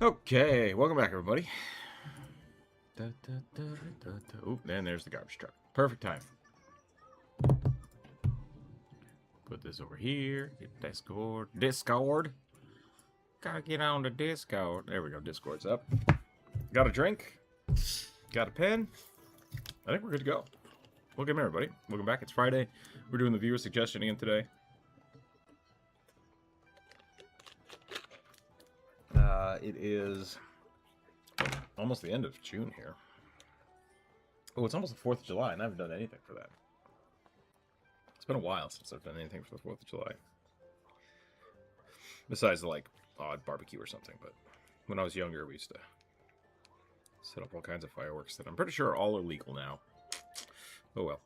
Okay, welcome back, everybody. Oop, and there's the garbage truck. Perfect time. Put this over here. Get Discord. Discord. Gotta get on the Discord. There we go. Discord's up. Got a drink. Got a pen. I think we're good to go. Welcome, everybody. Welcome back. It's Friday. We're doing the viewer suggestion again today. It is almost the end of June here. Oh, it's almost the 4th of July, and I haven't done anything for that. It's been a while since I've done anything for the 4th of July. Besides, like, odd barbecue or something. But when I was younger, we used to set up all kinds of fireworks that I'm pretty sure all are legal now. Oh, well.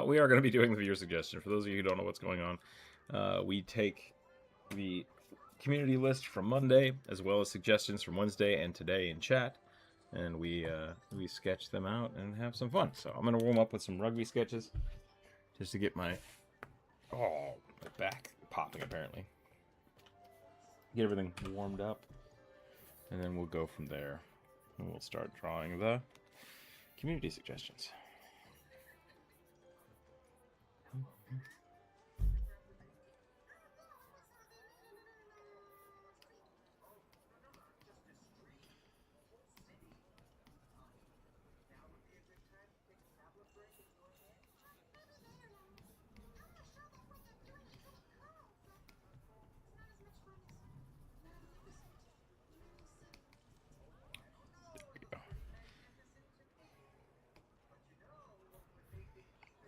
We are going to be doing the viewer suggestion. For those of you who don't know what's going on, we take the community list from Monday, as well as suggestions from Wednesday and today in chat, and we sketch them out and have some fun. So I'm going to warm up with some rugby sketches, just to get my back popping, apparently. Get everything warmed up, and then we'll go from there. And we'll start drawing the community suggestions.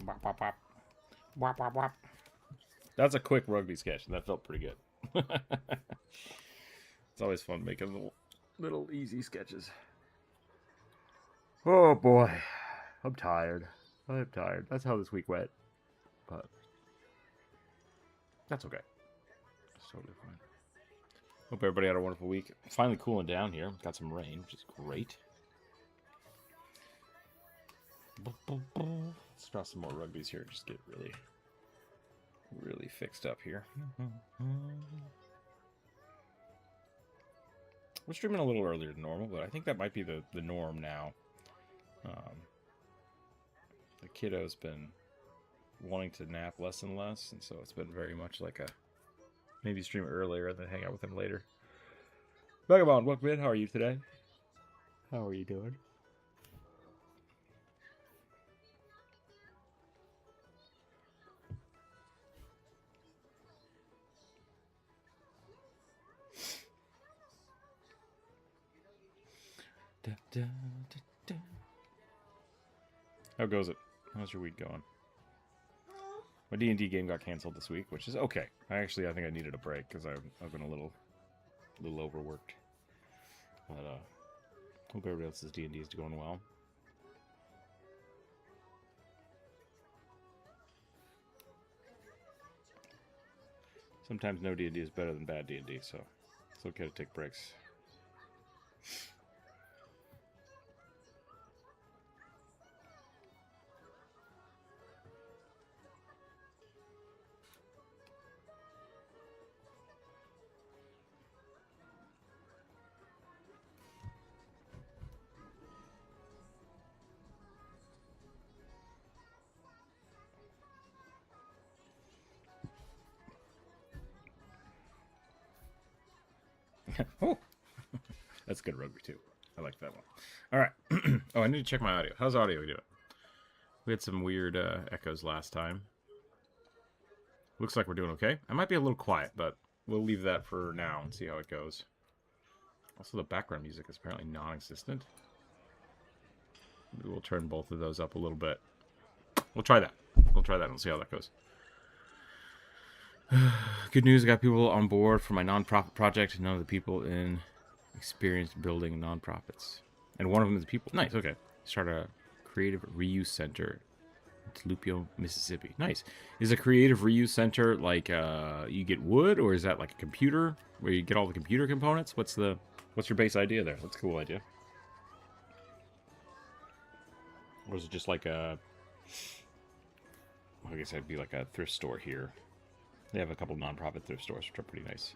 Wop, wop, wop. Wop, wop, wop. That's a quick rugby sketch, and that felt pretty good. It's always fun making little easy sketches. Oh boy, I'm tired. I'm tired. That's how this week went, but that's okay. It's totally fine. Hope everybody had a wonderful week. It's finally cooling down here. Got some rain, which is great. Let's draw some more rugbies here. Just get really fixed up here. We're streaming a little earlier than normal, but I think that might be the norm now. The kiddo's been wanting to nap less and less, and so it's been very much like a maybe stream earlier and then hang out with him later. Vagabond, welcome in. How are you today? How are you doing? How goes it? How's your week going? My D&D game got canceled this week, which is okay. I think I needed a break because I've been a little overworked. But hope everybody else's D&D is going well. Sometimes no D&D is better than bad D&D, so it's okay to take breaks. Oh, that's good rugby too. I like that one. All right. Oh, I need to check my audio. How's audio doing? We had some weird echoes last time. Looks like we're doing okay. I might be a little quiet, but we'll leave that for now and see how it goes. Also, the background music is apparently non-existent. Maybe we'll turn both of those up a little bit. We'll try that. We'll try that and see how that goes. Good news, I got people on board for my nonprofit project. None of the people in experienced building nonprofits. And one of them is people. Nice, okay. Start a creative reuse center in Tulupio, Mississippi. Nice. Is a creative reuse center like you get wood, or is that like a computer where you get all the computer components? What's your base idea there? That's a cool idea. Or is it just like a, I guess it'd be like a thrift store here. They have a couple non-profit thrift stores, which are pretty nice.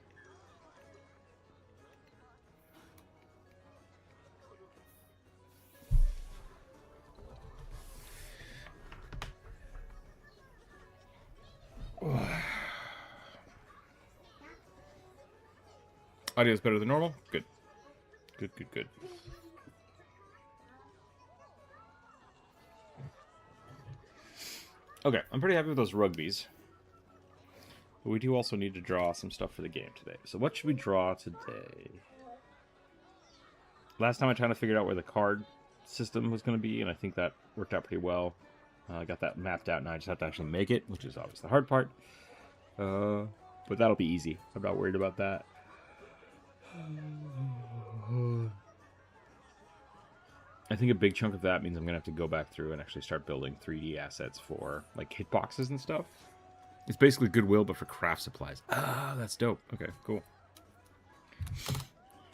Audio is better than normal? Good. Good, good, good. Okay, I'm pretty happy with those rugbies. But we do also need to draw some stuff for the game today. So what should we draw today? Last time I tried to figure out where the card system was going to be, and I think that worked out pretty well. I got that mapped out, and I just have to actually make it, which is always the hard part. But that'll be easy. I'm not worried about that. I think a big chunk of that means I'm going to have to go back through and actually start building 3D assets for, like, hitboxes and stuff. It's basically Goodwill, but for craft supplies. Ah, that's dope. Okay, cool.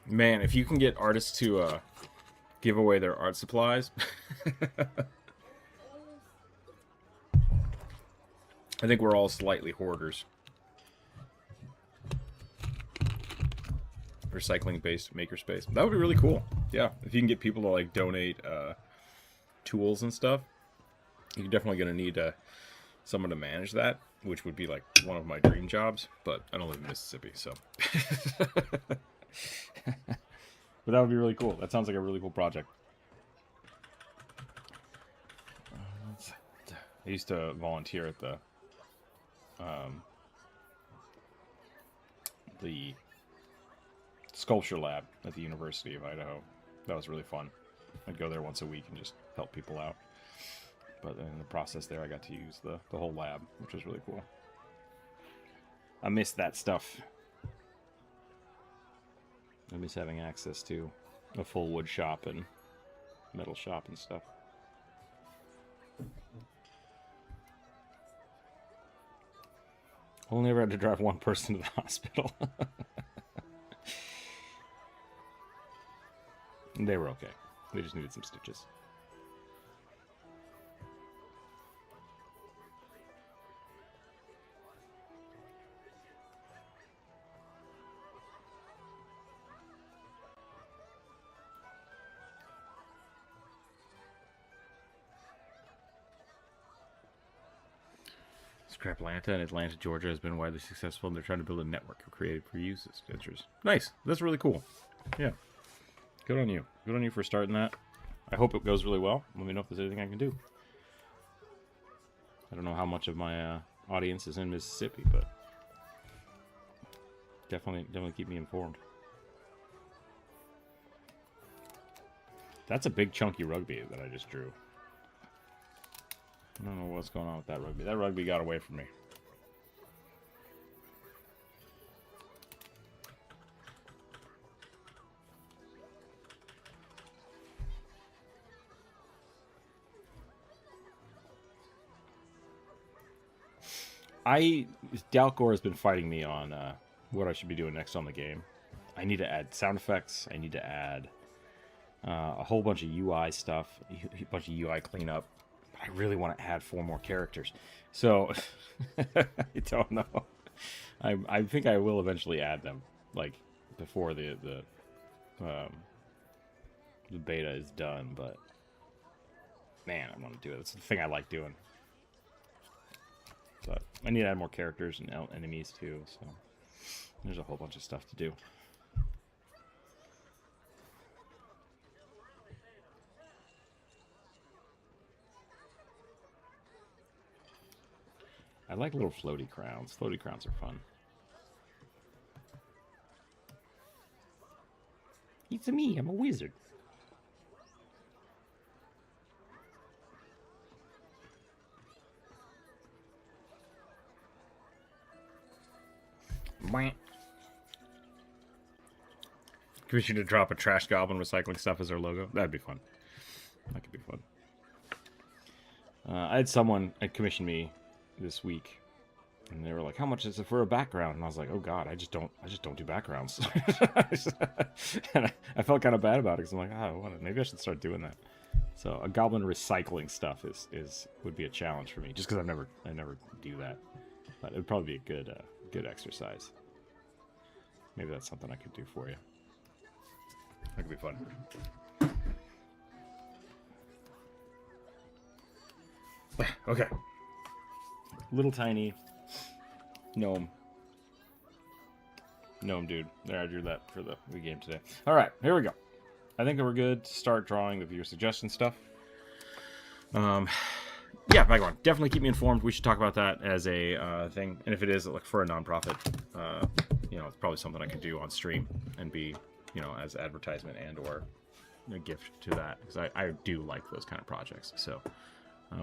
Man, if you can get artists to give away their art supplies... I think we're all slightly hoarders. Recycling-based makerspace. That would be really cool. Yeah, if you can get people to like donate tools and stuff, you're definitely going to need someone to manage that, which would be like one of my dream jobs. But I don't live in Mississippi, so. But that would be really cool. That sounds like a really cool project. I used to volunteer at the sculpture lab at the University of Idaho. That was really fun. I'd go there once a week and just help people out. But in the process there, I got to use the whole lab, which was really cool. I miss that stuff. I miss having access to a full wood shop and metal shop and stuff. Only ever had to drive one person to the hospital. They were okay. They just needed some stitches. Scrap Atlanta and Atlanta, Georgia has been widely successful, and they're trying to build a network of creative reuse ventures. Nice. That's really cool. Yeah. Good on you. Good on you for starting that. I hope it goes really well. Let me know if there's anything I can do. I don't know how much of my audience is in Mississippi, but definitely keep me informed. That's a big chunky rugby that I just drew. I don't know what's going on with that rugby. That rugby got away from me. Dalcor has been fighting me on what I should be doing next on the game. I need to add sound effects. I need to add a whole bunch of UI stuff, a bunch of UI cleanup. But I really want to add 4 more characters. So, I don't know. I think I will eventually add them, like, before the beta is done, but man, I want to do it. It's the thing I like doing. But I need to add more characters and enemies too, so there's a whole bunch of stuff to do. I like little floaty crowns. Floaty crowns are fun. It's me, I'm a wizard. Commission to drop a trash goblin recycling stuff as our logo. That'd be fun. That could be fun. I had someone commission me this week, and they were like, "How much is it for a background?" And I was like, "Oh God, I just don't do backgrounds." And I felt kind of bad about it because I'm like, "Oh, maybe I should start doing that." So a goblin recycling stuff would be a challenge for me, just because I never do that. But it would probably be a good exercise. Maybe that's something I could do for you. That could be fun. Okay. Little tiny gnome. Gnome dude. There, I drew that for the game today. Alright, here we go. I think that we're good to start drawing the viewer suggestion stuff. Yeah, Vagabond, definitely keep me informed. We should talk about that as a thing. And if it is like for a nonprofit, you know, it's probably something I can do on stream and be, you know, as advertisement and or a gift to that. Because I do like those kind of projects. So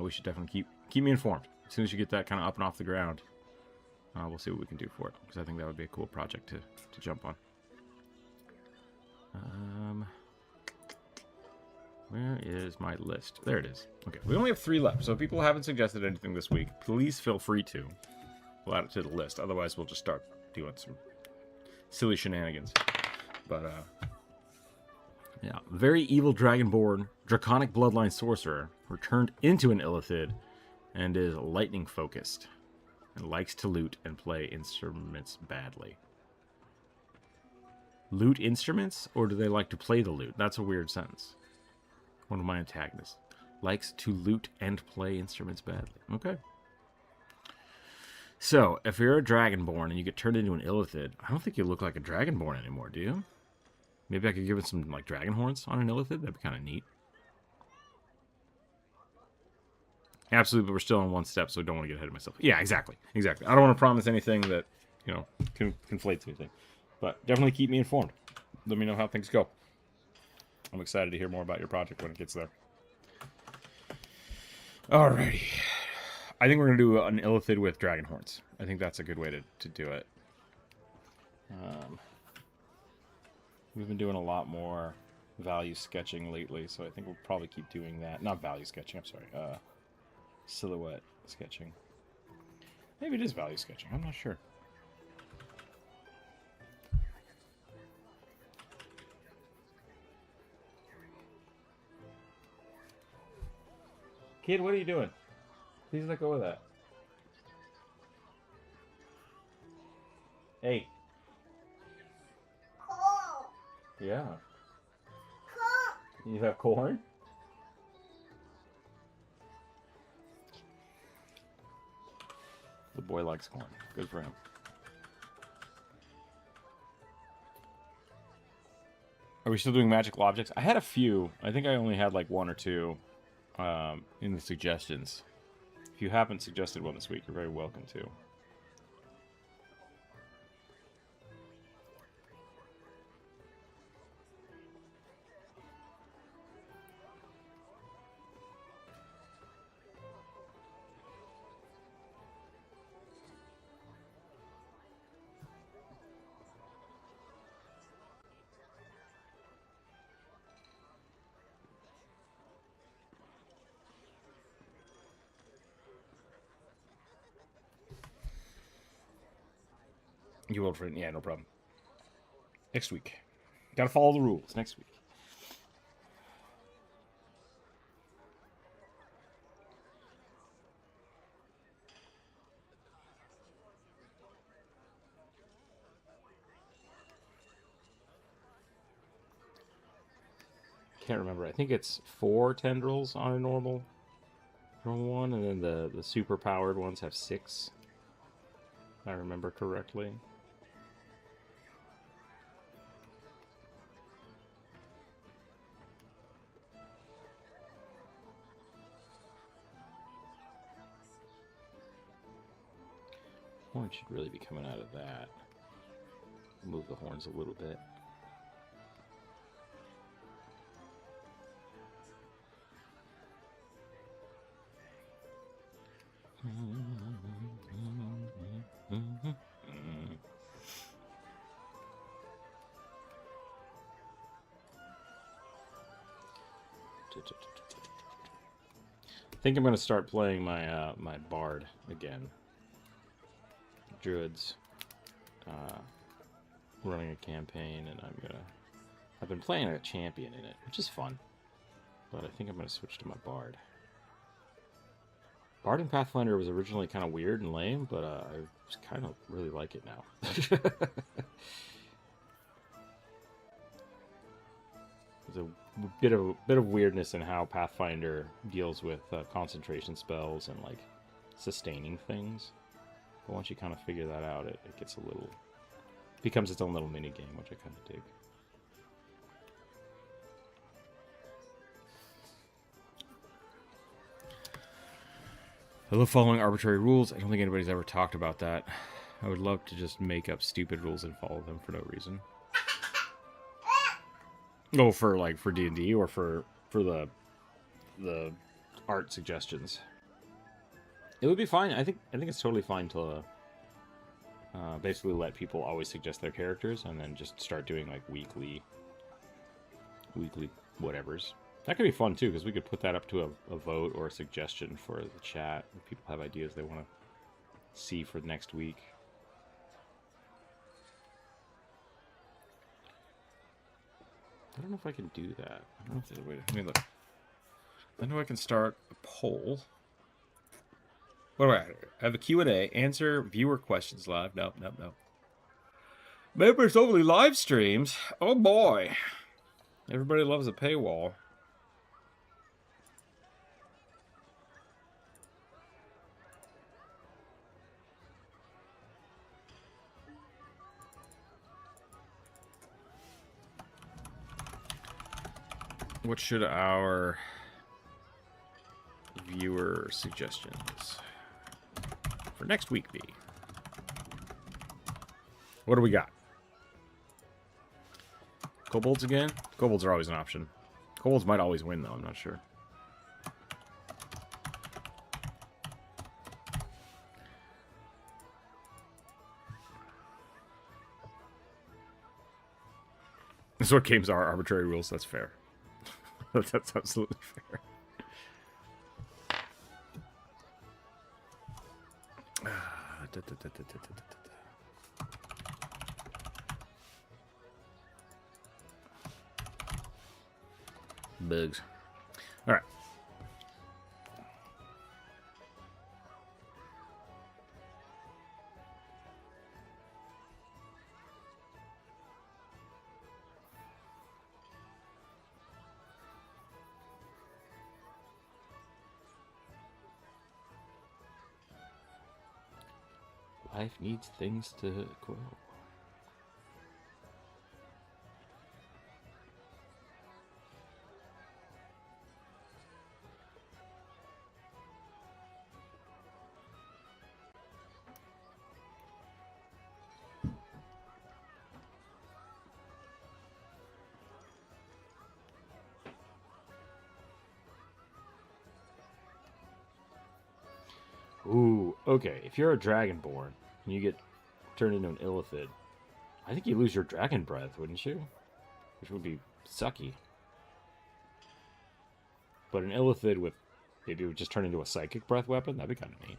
we should definitely keep me informed. As soon as you get that kind of up and off the ground, we'll see what we can do for it. Because I think that would be a cool project to jump on. Where is my list? There it is. Okay, we only have 3 left, so if people haven't suggested anything this week, please feel free to. We'll add it to the list. Otherwise, we'll just start doing some silly shenanigans. But, yeah. Very evil dragonborn, draconic bloodline sorcerer, returned into an illithid, and is lightning-focused, and likes to loot and play instruments badly. Loot instruments, or do they like to play the lute? That's a weird sentence. One of my antagonists likes to loot and play instruments badly. Okay. So, if you're a Dragonborn and you get turned into an Illithid, I don't think you look like a Dragonborn anymore, do you? Maybe I could give it some, like, dragon horns on an Illithid? That'd be kind of neat. Absolutely, but we're still on 1 step, so I don't want to get ahead of myself. Yeah, exactly. Exactly. I don't want to promise anything that, you know, conflates anything. But definitely keep me informed. Let me know how things go. I'm excited to hear more about your project when it gets there. Alrighty. I think we're going to do an Illithid with dragon horns. I think that's a good way to do it. We've been doing a lot more value sketching lately, so I think we'll probably keep doing that. Not value sketching, I'm sorry. Silhouette sketching. Maybe it is value sketching. I'm not sure. Kid, what are you doing? Please let go of that. Hey. Corn. Yeah. Corn. You have corn? The boy likes corn. Good for him. Are we still doing magical objects? I had a few. I think I only had like 1 or 2 in the suggestions. If you haven't suggested one this week, you're very welcome to. You will, friend. Yeah, no problem. Next week. Gotta follow the rules. Next week. Can't remember. I think it's 4 tendrils on a normal one, and then the super powered ones have 6. If I remember correctly. Horn should really be coming out of that. Move the horns a little bit. I think I'm going to start playing my my bard again. Druids, running a campaign, and I've been playing a champion in it, which is fun, but I think I'm gonna switch to my bard. Bard in Pathfinder was originally kind of weird and lame, but I kind of really like it now. There's a bit of weirdness in how Pathfinder deals with concentration spells and like sustaining things. But once you kind of figure that out, it gets a little, becomes its own little mini game, which I kind of dig. I love following arbitrary rules. I don't think anybody's ever talked about that. I would love to just make up stupid rules and follow them for no reason. Oh, for like for D&D or for the art suggestions. It would be fine. I think it's totally fine to basically let people always suggest their characters and then just start doing like weekly whatevers. That could be fun too, because we could put that up to a vote or a suggestion for the chat. If people have ideas they want to see for next week. I don't know if I can do that. I don't know if there's a way to... Let me look. I know I can start a poll. What do I have? A Q&A. Answer viewer questions live. Nope. Members only live streams. Oh boy. Everybody loves a paywall. What should our viewer suggestions for next week be? What do we got? Kobolds again? Kobolds are always an option. Kobolds might always win, though. I'm not sure. This is what games are. Arbitrary rules. That's fair. That's absolutely fair. Bugs. All right. Life needs things to grow. Ooh, okay. If you're a Dragonborn and you get turned into an Illithid, I think you lose your dragon breath, wouldn't you? Which would be sucky. But an Illithid with maybe it would just turn into a psychic breath weapon, that'd be kind of neat.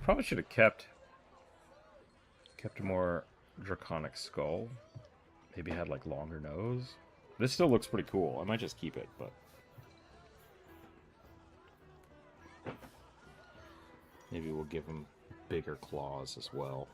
Probably should have kept a more draconic skull. Maybe had like longer nose. This still looks pretty cool. I might just keep it, but maybe we'll give him bigger claws as well.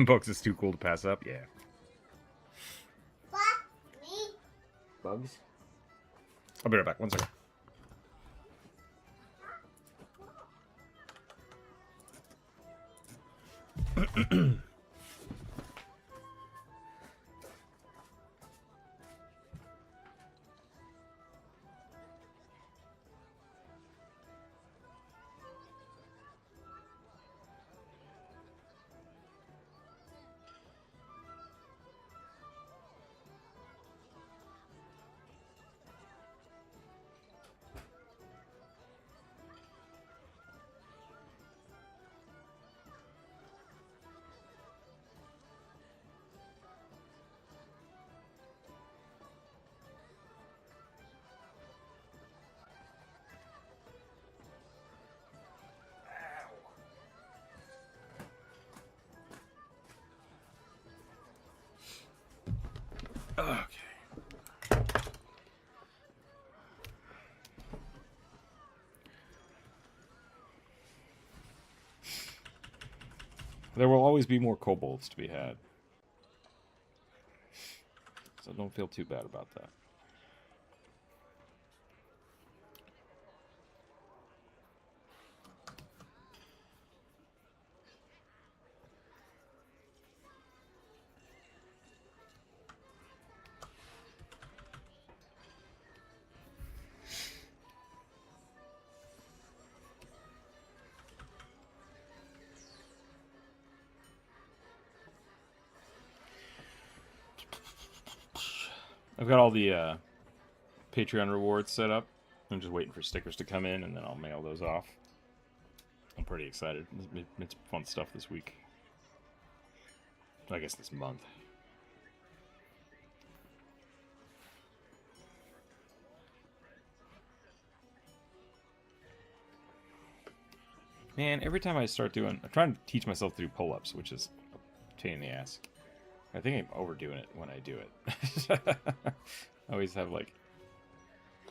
Bugs is too cool to pass up, yeah. Bugs? I'll be right back, 1 second. Okay. There will always be more kobolds to be had. So don't feel too bad about that. I've got all the Patreon rewards set up. I'm just waiting for stickers to come in, and then I'll mail those off. I'm pretty excited. It's fun stuff this week. I guess this month. Man, every time I start doing... I'm trying to teach myself to do pull-ups, which is a pain in the ass. I think I'm overdoing it when I do it. I always have, like,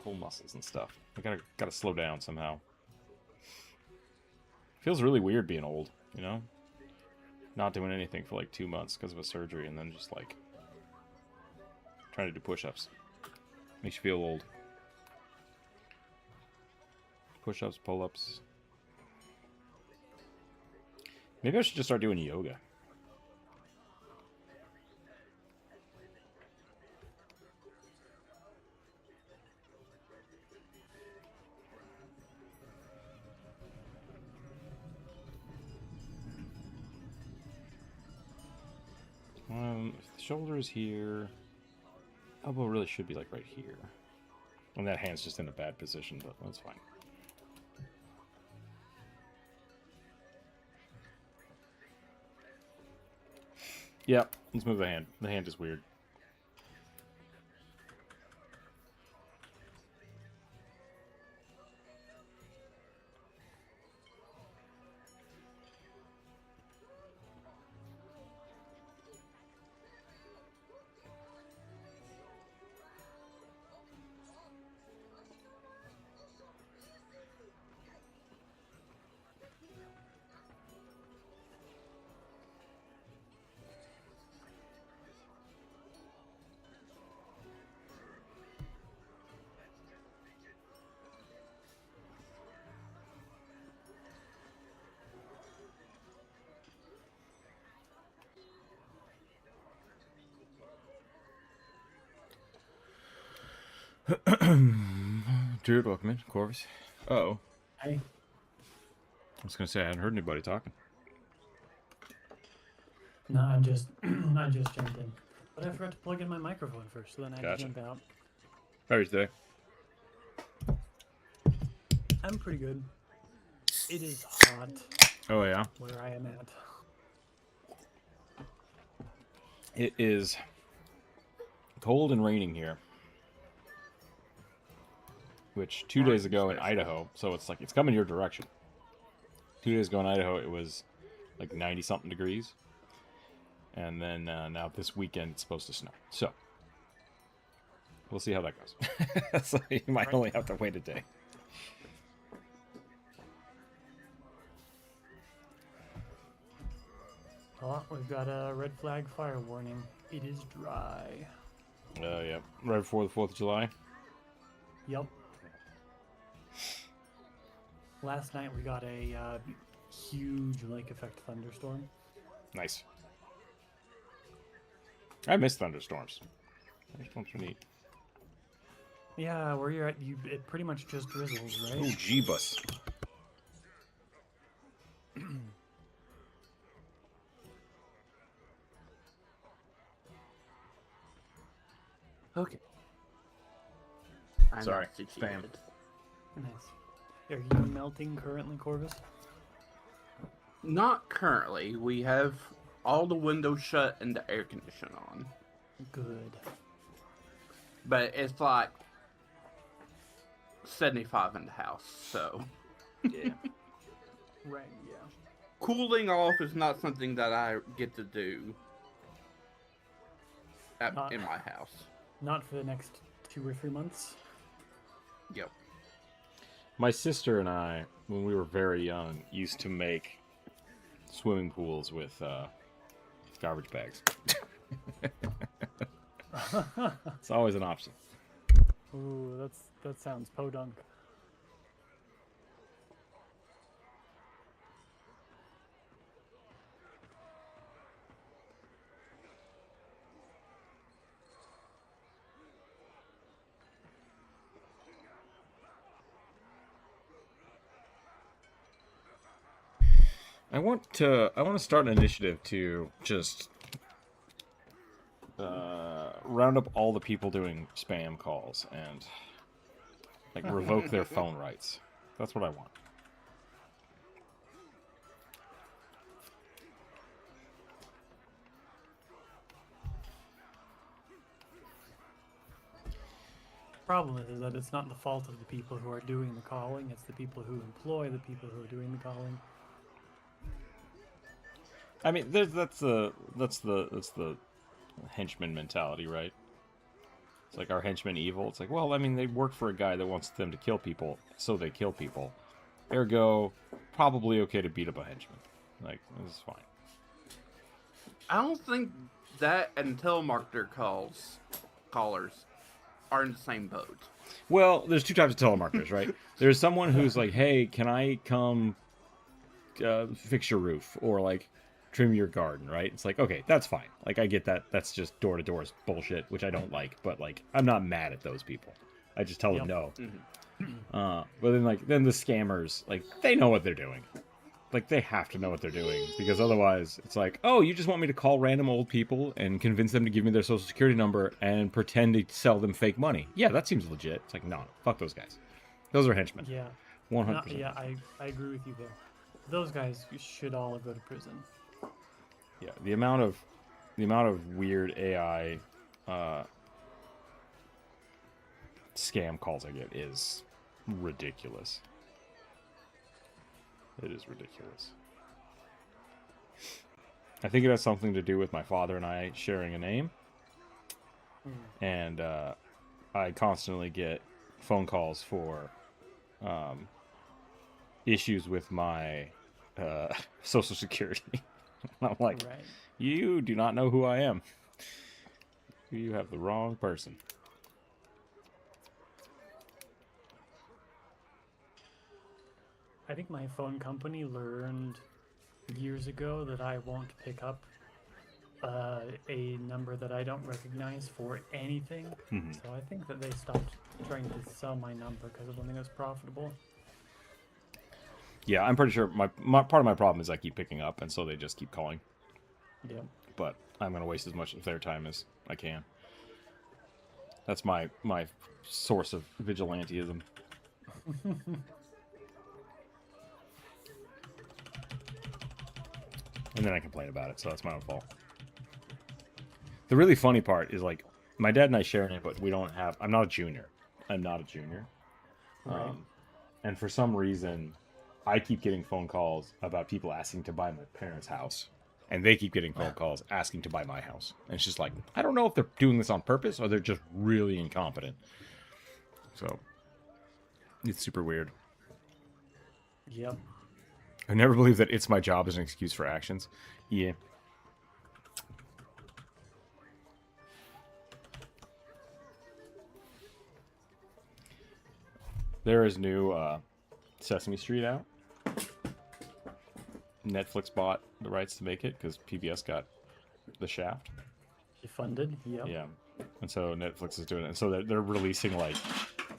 pull muscles and stuff. I gotta slow down somehow. Feels really weird being old, you know? Not doing anything for, like, 2 months because of a surgery, and then just, like, trying to do push-ups. Makes you feel old. Push-ups, pull-ups... Maybe I should just start doing yoga. The shoulder is here. Elbow really should be like right here. And that hand's just in a bad position, but that's fine. Yeah, let's move the hand. The hand is weird. Dude, welcome in, Corvus. Uh-oh. Hey. I was gonna say I hadn't heard anybody talking. No, I just jumped in. But I forgot to plug in my microphone first, so then I had to jump out. How are you today? I'm pretty good. It is hot. Oh, yeah? Where I am at. It is cold and raining here. Which 2 days ago in Idaho, so it's like, it's coming your direction. 2 days ago in Idaho, it was like 90-something degrees. And then now this weekend, it's supposed to snow. So, we'll see how that goes. So you might only have to wait a day. Oh, we've got a red flag fire warning. It is dry. Yeah. Right before the 4th of July? Yep. Last night we got a huge lake effect thunderstorm. Nice. I miss thunderstorms. Thunderstorms are neat. Yeah, where you're at, it pretty much just drizzles, right? Ooh, Jeebus. Okay. I'm Sorry, not situated. Nice. Are you melting currently, Corvus? Not currently. We have all the windows shut and the air conditioner on. Good. But it's like 75 in the house, so. Yeah. Right, yeah. Cooling off is not something that I get to do in my house. Not for the next 2 or 3 months. Yep. My sister and I, when we were very young, used to make swimming pools with garbage bags. It's always an option. Ooh, that sounds podunk. I want to start an initiative to just round up all the people doing spam calls and like revoke their phone rights. That's what I want. Problem is that it's not the fault of the people who are doing the calling, it's the people who employ the people who are doing the calling. I mean, that's the henchman mentality, right? It's like, our henchmen evil? It's like, well, I mean, they work for a guy that wants them to kill people, so they kill people. Ergo, probably okay to beat up a henchman. Like, this is fine. I don't think that and telemarketer callers are in the same boat. Well, there's two types of telemarketers, right? There's someone who's like, hey, can I come fix your roof? Or like, trim your garden, right? It's like, okay, that's fine. Like, I get that. That's just door-to-door bullshit, which I don't like. But like, I'm not mad at those people. I just tell them no. Mm-hmm. But then the scammers, like, they know what they're doing. Like, they have to know what they're doing, because otherwise it's like, oh, you just want me to call random old people and convince them to give me their social security number and pretend to sell them fake money. Yeah, that seems legit. It's like, no, fuck those guys. Those are henchmen. Yeah. 100%. Yeah, I agree with you there. Those guys should all go to prison. Yeah, the amount of weird AI scam calls I get is ridiculous. It is ridiculous. I think it has something to do with my father and I sharing a name. And I constantly get phone calls for issues with my social security. I'm like, Right. You do not know who I am. You have the wrong person. I think my phone company learned years ago that I won't pick up a number that I don't recognize for anything. Mm-hmm. So I think that they stopped trying to sell my number because I don't think it was profitable. Yeah, I'm pretty sure my part of my problem is I keep picking up, and so they just keep calling. Yep. But I'm going to waste as much of their time as I can. That's my source of vigilantism. And then I complain about it, so that's my own fault. The really funny part is, like, my dad and I share it, but we don't have... I'm not a junior. Right. And for some reason, I keep getting phone calls about people asking to buy my parents' house. And they keep getting phone calls asking to buy my house. And it's just like, I don't know if they're doing this on purpose or they're just really incompetent. So, it's super weird. Yep. I never believed that it's my job as an excuse for actions. Yeah. There is new Sesame Street out. Netflix bought the rights to make it because PBS got the Shaft. He funded. Yep. Yeah, and so Netflix is doing it. And so they're releasing like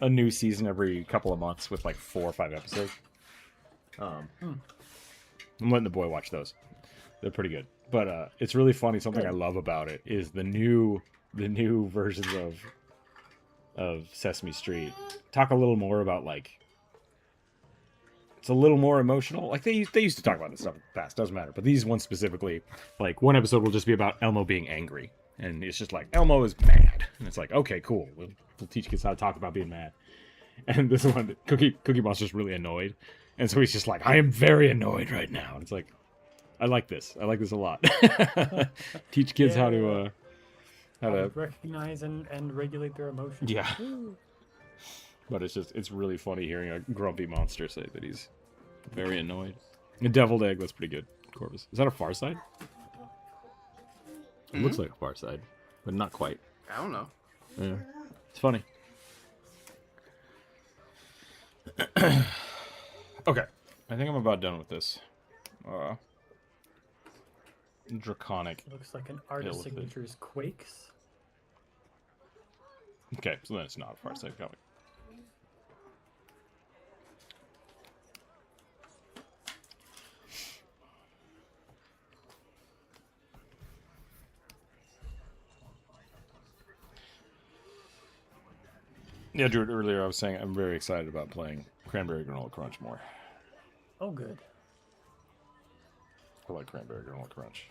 a new season every couple of months with like 4 or 5 episodes. I'm letting the boy watch those. They're pretty good. But it's really funny. Something I love about it is the new versions of Sesame Street talk a little more about like it's a little more emotional. Like they used to talk about this stuff in the past. Doesn't matter. But these ones specifically, like one episode will just be about Elmo being angry, and it's just like Elmo is mad, and it's like okay, cool. We'll teach kids how to talk about being mad. And this one, Cookie Monster's really annoyed, and so he's just like, I am very annoyed right now. And it's like, I like this. I like this a lot. Teach kids how to recognize and regulate their emotions. Yeah. But it's really funny hearing a grumpy monster say that he's very annoyed. A deviled egg, that's pretty good, Corvus. Is that a Far Side? It looks like a Far Side, but not quite. I don't know. Yeah. It's funny. Okay. I think I'm about done with this. Draconic. Looks like an artist signature's Quakes. Okay, so then it's not a Far Side comic. Yeah, Drew, earlier I was saying I'm very excited about playing Cranberry Granola Crunch more. Oh, good. I like Cranberry Granola Crunch.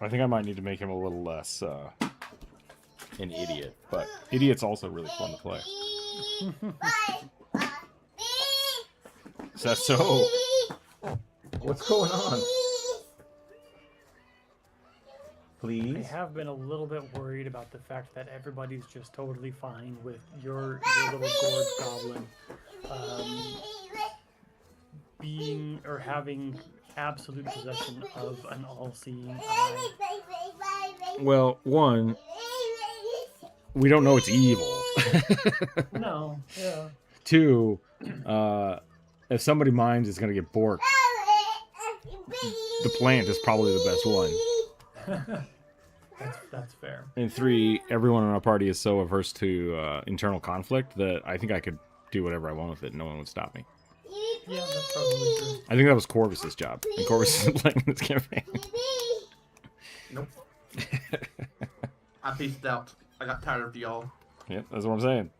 I think I might need to make him a little less an idiot, but idiot's also really fun to play. Is that so? What's going on? Please? I have been a little bit worried about the fact that everybody's just totally fine with your little gourd goblin being or having absolute possession of an all-seeing eye. Well, one, we don't know it's evil. No, yeah. Two, if somebody minds it's going to get borked, the plant is probably the best one. That's fair. And three, everyone in our party is so averse to internal conflict that I think I could do whatever I want with it and no one would stop me. Yeah, that's probably true. I think that was Corvus's job, and Corvus isn't playing this campaign. Nope. I peaced out. I got tired of y'all. Yep, that's what I'm saying.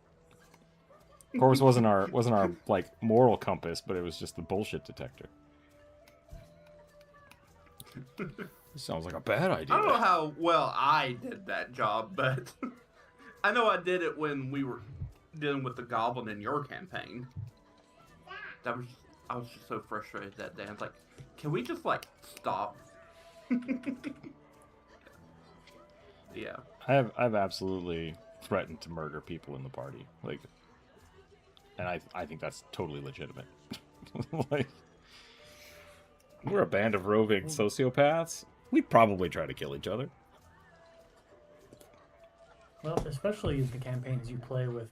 Corvus wasn't our like moral compass, but it was just the bullshit detector. This sounds like a bad idea. I don't know how well I did that job, but I know I did it when we were dealing with the goblin in your campaign. I was just so frustrated that day. I was like, can we just like stop? Yeah. I've absolutely threatened to murder people in the party, like, and I think that's totally legitimate. Like, we're a band of roving sociopaths. We'd probably try to kill each other. Well, especially in the campaigns you play with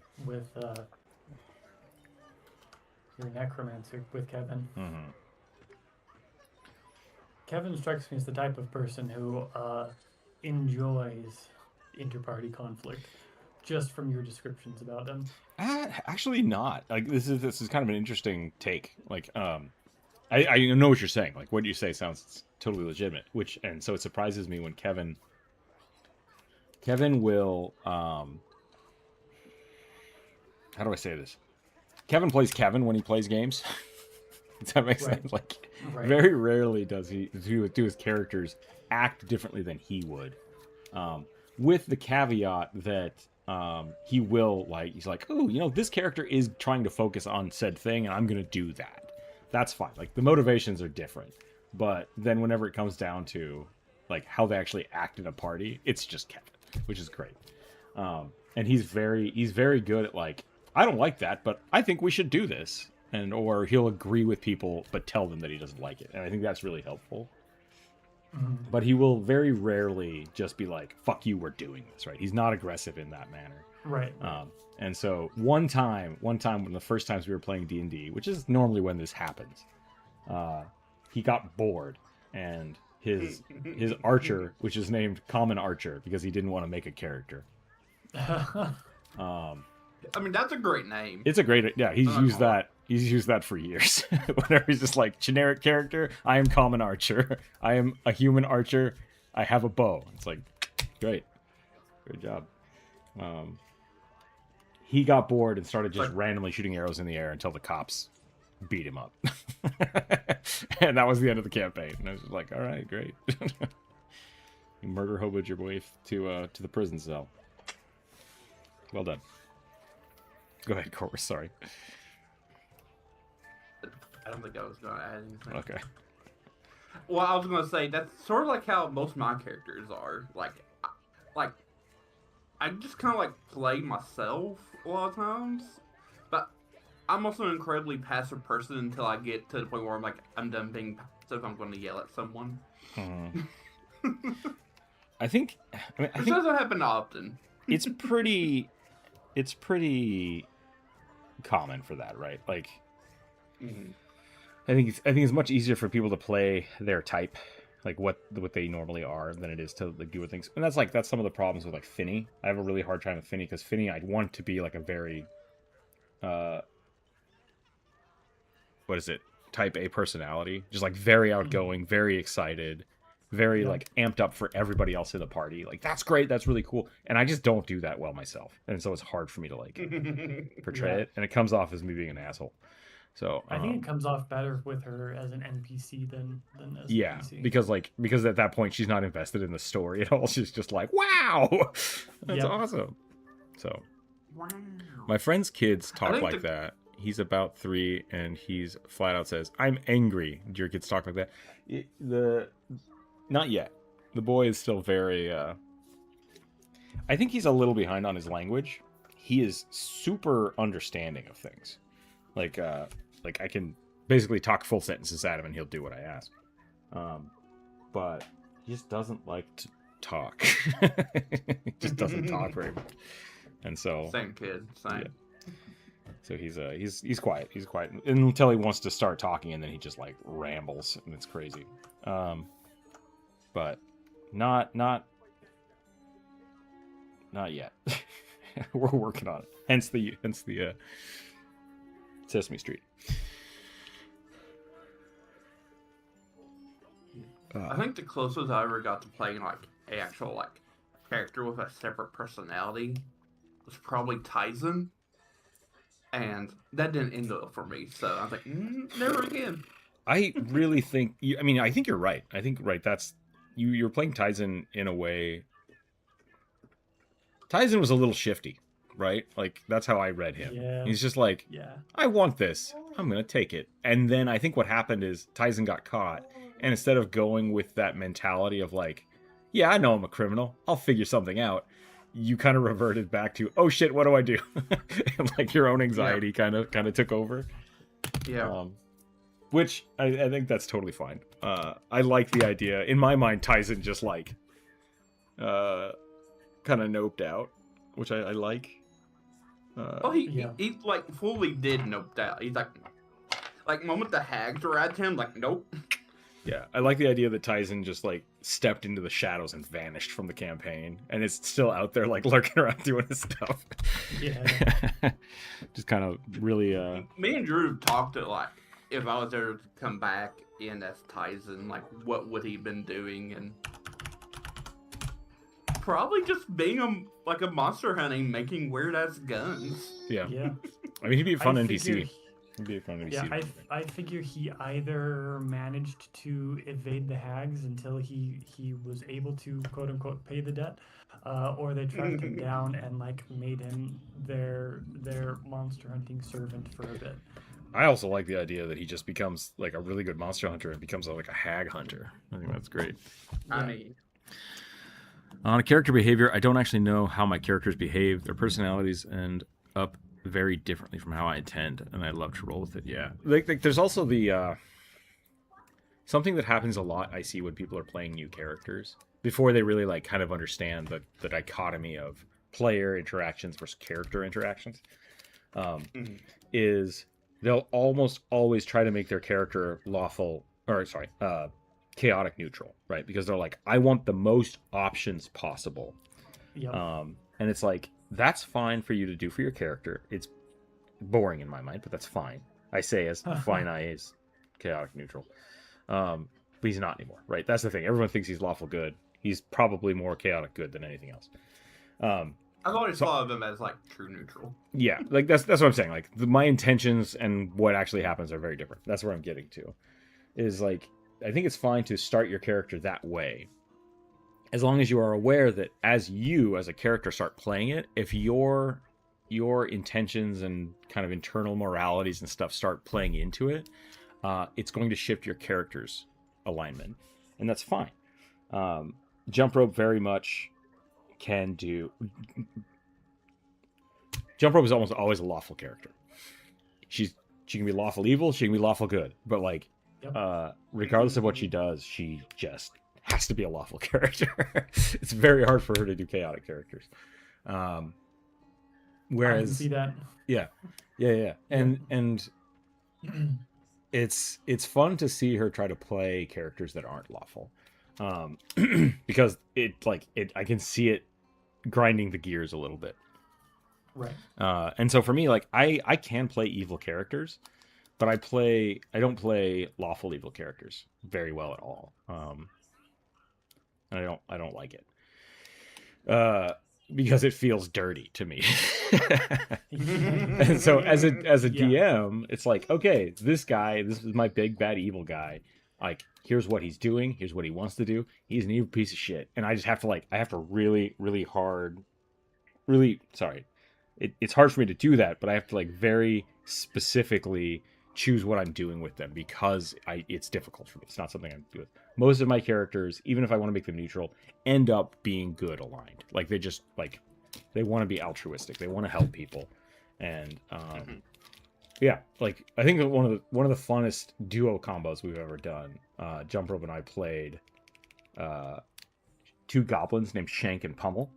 your necromancer with Kevin. Mm-hmm. Kevin strikes me as the type of person who enjoys inter-party conflict, just from your descriptions about him. Actually, not. Like this is kind of an interesting take. Like, I know what you're saying. Like what you say sounds totally legitimate. And so it surprises me when Kevin will how do I say this? Kevin plays Kevin when he plays games. Does that make sense? Like, very rarely does he do his characters act differently than he would. With the caveat that he will, like, he's like, oh, you know, this character is trying to focus on said thing, and I'm going to do that. That's fine. Like, the motivations are different. But then whenever it comes down to, like, how they actually act in a party, it's just Kevin, which is great. And he's very good at, like, I don't like that, but I think we should do this. Or he'll agree with people, but tell them that he doesn't like it. And I think that's really helpful. Mm-hmm. But he will very rarely just be like, fuck you, we're doing this, right? He's not aggressive in that manner. Right. And so one time, when the first times we were playing D&D, which is normally when this happens, he got bored, and his archer, which is named Common Archer, because he didn't want to make a character. I mean, that's a great name. It's a great, yeah. He's I'm not used gonna lie. that. He's used that for years. Whenever he's just like generic character, I am Common Archer. I am a human archer. I have a bow. It's like, great job. He got bored and started just randomly shooting arrows in the air until the cops beat him up. And that was the end of the campaign. And I was just like, all right, great. You murder hoboed your way to the prison cell. Well done. Go ahead, Corvus, sorry. I don't think I was going to add anything. Okay. Well, I was going to say, that's sort of like how most of my characters are. Like I just kind of like play myself a lot of times. But I'm also an incredibly passive person until I get to the point where I'm done being passive. I'm going to yell at someone. I think Which doesn't happen often. it's pretty common for that, right? Like, I think it's much easier for people to play their type, like what they normally are, than it is to like do things. And that's some of the problems with like Finny. I have a really hard time with Finny because Finny, I want to be like a very what is it? Type A personality, just like very outgoing, very excited, very like amped up for everybody else in the party. Like, that's great, that's really cool. And I just don't do that well myself, and so it's hard for me to like portray it, and it comes off as me being an asshole. So I think it comes off better with her as an NPC than as a PC. because at that point she's not invested in the story at all. She's just like, wow, that's awesome. So my friend's kids talk like that. He's about 3, and he's flat out says, "I'm angry." Do your kids talk like that? Not yet. The boy is still very. I think he's a little behind on his language. He is super understanding of things. Like I can basically talk full sentences at him, and he'll do what I ask. But he just doesn't like to talk. He just doesn't talk very much, and so Same kid, same. Yeah. So he's quiet. He's quiet until he wants to start talking, and then he just like rambles, and it's crazy. But not yet. We're working on it. Hence the Sesame Street. I think the closest I ever got to playing like an actual like character with a separate personality was probably Tyson. And that didn't end well for me, so I was like, never again. I really think I think you're right. I think that's you're playing Tyson in a way. Tyson was a little shifty, right? Like, that's how I read him. Yeah. He's just like, I want this, I'm gonna take it. And then I think what happened is Tyson got caught, and instead of going with that mentality of like, yeah, I know I'm a criminal, I'll figure something out, you kind of reverted back to, oh shit, what do I do? And like your own anxiety kind of took over. Yeah. Which I think that's totally fine. I like the idea. In my mind, Tyson just like kind of noped out, which I like. He like fully did noped out. He's like moment the hags were at him, like, nope. Yeah, I like the idea that Tyson just like stepped into the shadows and vanished from the campaign, and is still out there like lurking around doing his stuff. Yeah. Just kind of really. Me and Drew talked to like, if I was there to come back in as Tyson, like what would he been doing, and probably just being a monster hunting, making weird ass guns. Yeah. Yeah. I mean, he'd be a fun NPC. figure- He'd be a fun NPC. Yeah, I figure he either managed to evade the hags until he was able to quote unquote pay the debt, or they tracked him down and like made him their monster hunting servant for a bit. I also like the idea that he just becomes like a really good monster hunter and becomes like a hag hunter. I think that's great. I mean, On a character behavior, I don't actually know how my characters behave. Their personalities end up very differently from how I intend, and I love to roll with it. Yeah, like there's also the something that happens a lot. I see when people are playing new characters before they really like kind of understand the dichotomy of player interactions versus character interactions. Is they'll almost always try to make their character lawful or sorry, chaotic neutral, right? Because they're like, I want the most options possible. Yep. And it's like, that's fine for you to do for your character. It's boring in my mind, but that's fine. I say as fine I is chaotic neutral. But he's not anymore, right? That's the thing. Everyone thinks he's lawful good. He's probably more chaotic good than anything else. I've always thought of him as like true neutral. Yeah, like that's what I'm saying. Like my intentions and what actually happens are very different. That's where I'm getting to. Is like, I think it's fine to start your character that way, as long as you are aware that as you as a character start playing it, if your intentions and kind of internal moralities and stuff start playing into it, it's going to shift your character's alignment, and that's fine. Jump Rope very much can do. Jump Rope is almost always a lawful character. She can be lawful evil, she can be lawful good, but like, regardless of what she does, she just has to be a lawful character. It's very hard for her to do chaotic characters. Whereas, I can see that. Yeah, and it's fun to see her try to play characters that aren't lawful, because I can see it grinding the gears a little bit. Right. And so for me, like I can play evil characters, but I don't play lawful evil characters very well at all. And I don't like it. Because it feels dirty to me. And so as a DM, it's like, okay, this is my big bad evil guy. Like, here's what he's doing, here's what he wants to do. He's an evil piece of shit. And I just have to really, really hard, really, sorry. It's hard for me to do that, but I have to like very specifically choose what I'm doing with them, because it's difficult for me. It's not something I do with. Most of my characters, even if I want to make them neutral, end up being good aligned. Like they want to be altruistic. They want to help people. And yeah, like I think that one of the funnest duo combos we've ever done. Jump Rope and I played two goblins named Shank and Pummel.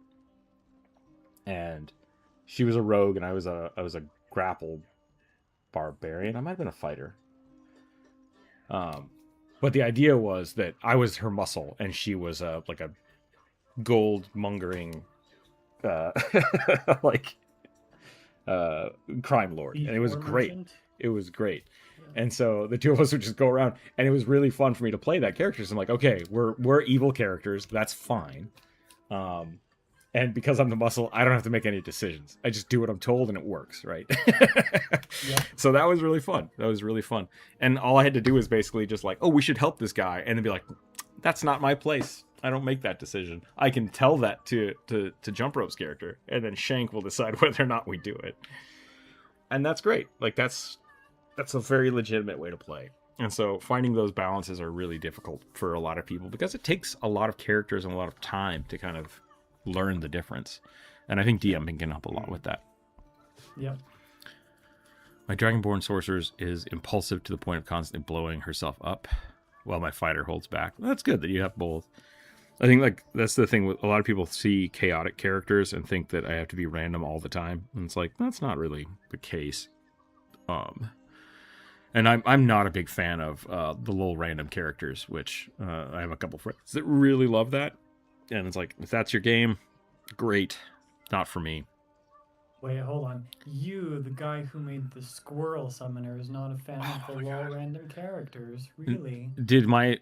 And she was a rogue and I was a grapple barbarian. I might have been a fighter. But the idea was that I was her muscle and she was like a gold mongering crime lord. And it was great. It was great. And so the two of us would just go around, and it was really fun for me to play that character. So I'm like, okay, we're evil characters. That's fine. And because I'm the muscle, I don't have to make any decisions. I just do what I'm told and it works, right? Yeah. So that was really fun. And all I had to do was basically just like, oh, we should help this guy. And then be like, that's not my place. I don't make that decision. I can tell that to Jump Rope's character. And then Shank will decide whether or not we do it. And that's great. Like, that's a very legitimate way to play. And so finding those balances are really difficult for a lot of people, because it takes a lot of characters and a lot of time to kind of learn the difference. And I think DMing can help a lot with that. Yep. My Dragonborn sorceress is impulsive to the point of constantly blowing herself up, while my fighter holds back. That's good that you have both. I think like that's the thing with a lot of people see chaotic characters and think that I have to be random all the time. And it's like, that's not really the case. And I'm not a big fan of the little random characters, which I have a couple friends that really love that. And it's like, if that's your game, great. Not for me. Wait, hold on. You, the guy who made the squirrel summoner, is not a fan of the low random characters, really? Did my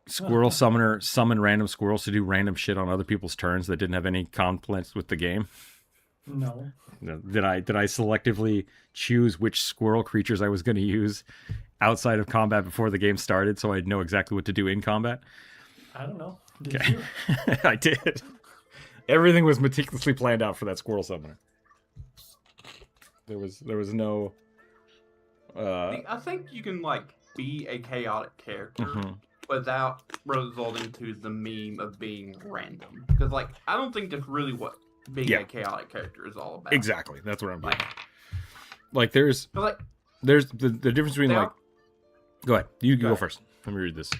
squirrel summoner summon random squirrels to do random shit on other people's turns that didn't have any conflicts with the game? No. Did I selectively choose which squirrel creatures I was going to use outside of combat before the game started, so I'd know exactly what to do in combat? I don't know. Did Okay. you? I did. Everything was meticulously planned out for that squirrel summoner. There was no. I think you can like be a chaotic character without resulting to the meme of being random. Because like I don't think that's really what being a chaotic character is all about. Exactly. That's what I'm doing. Like there's like the difference between like. Go ahead. You go first. Let me read this.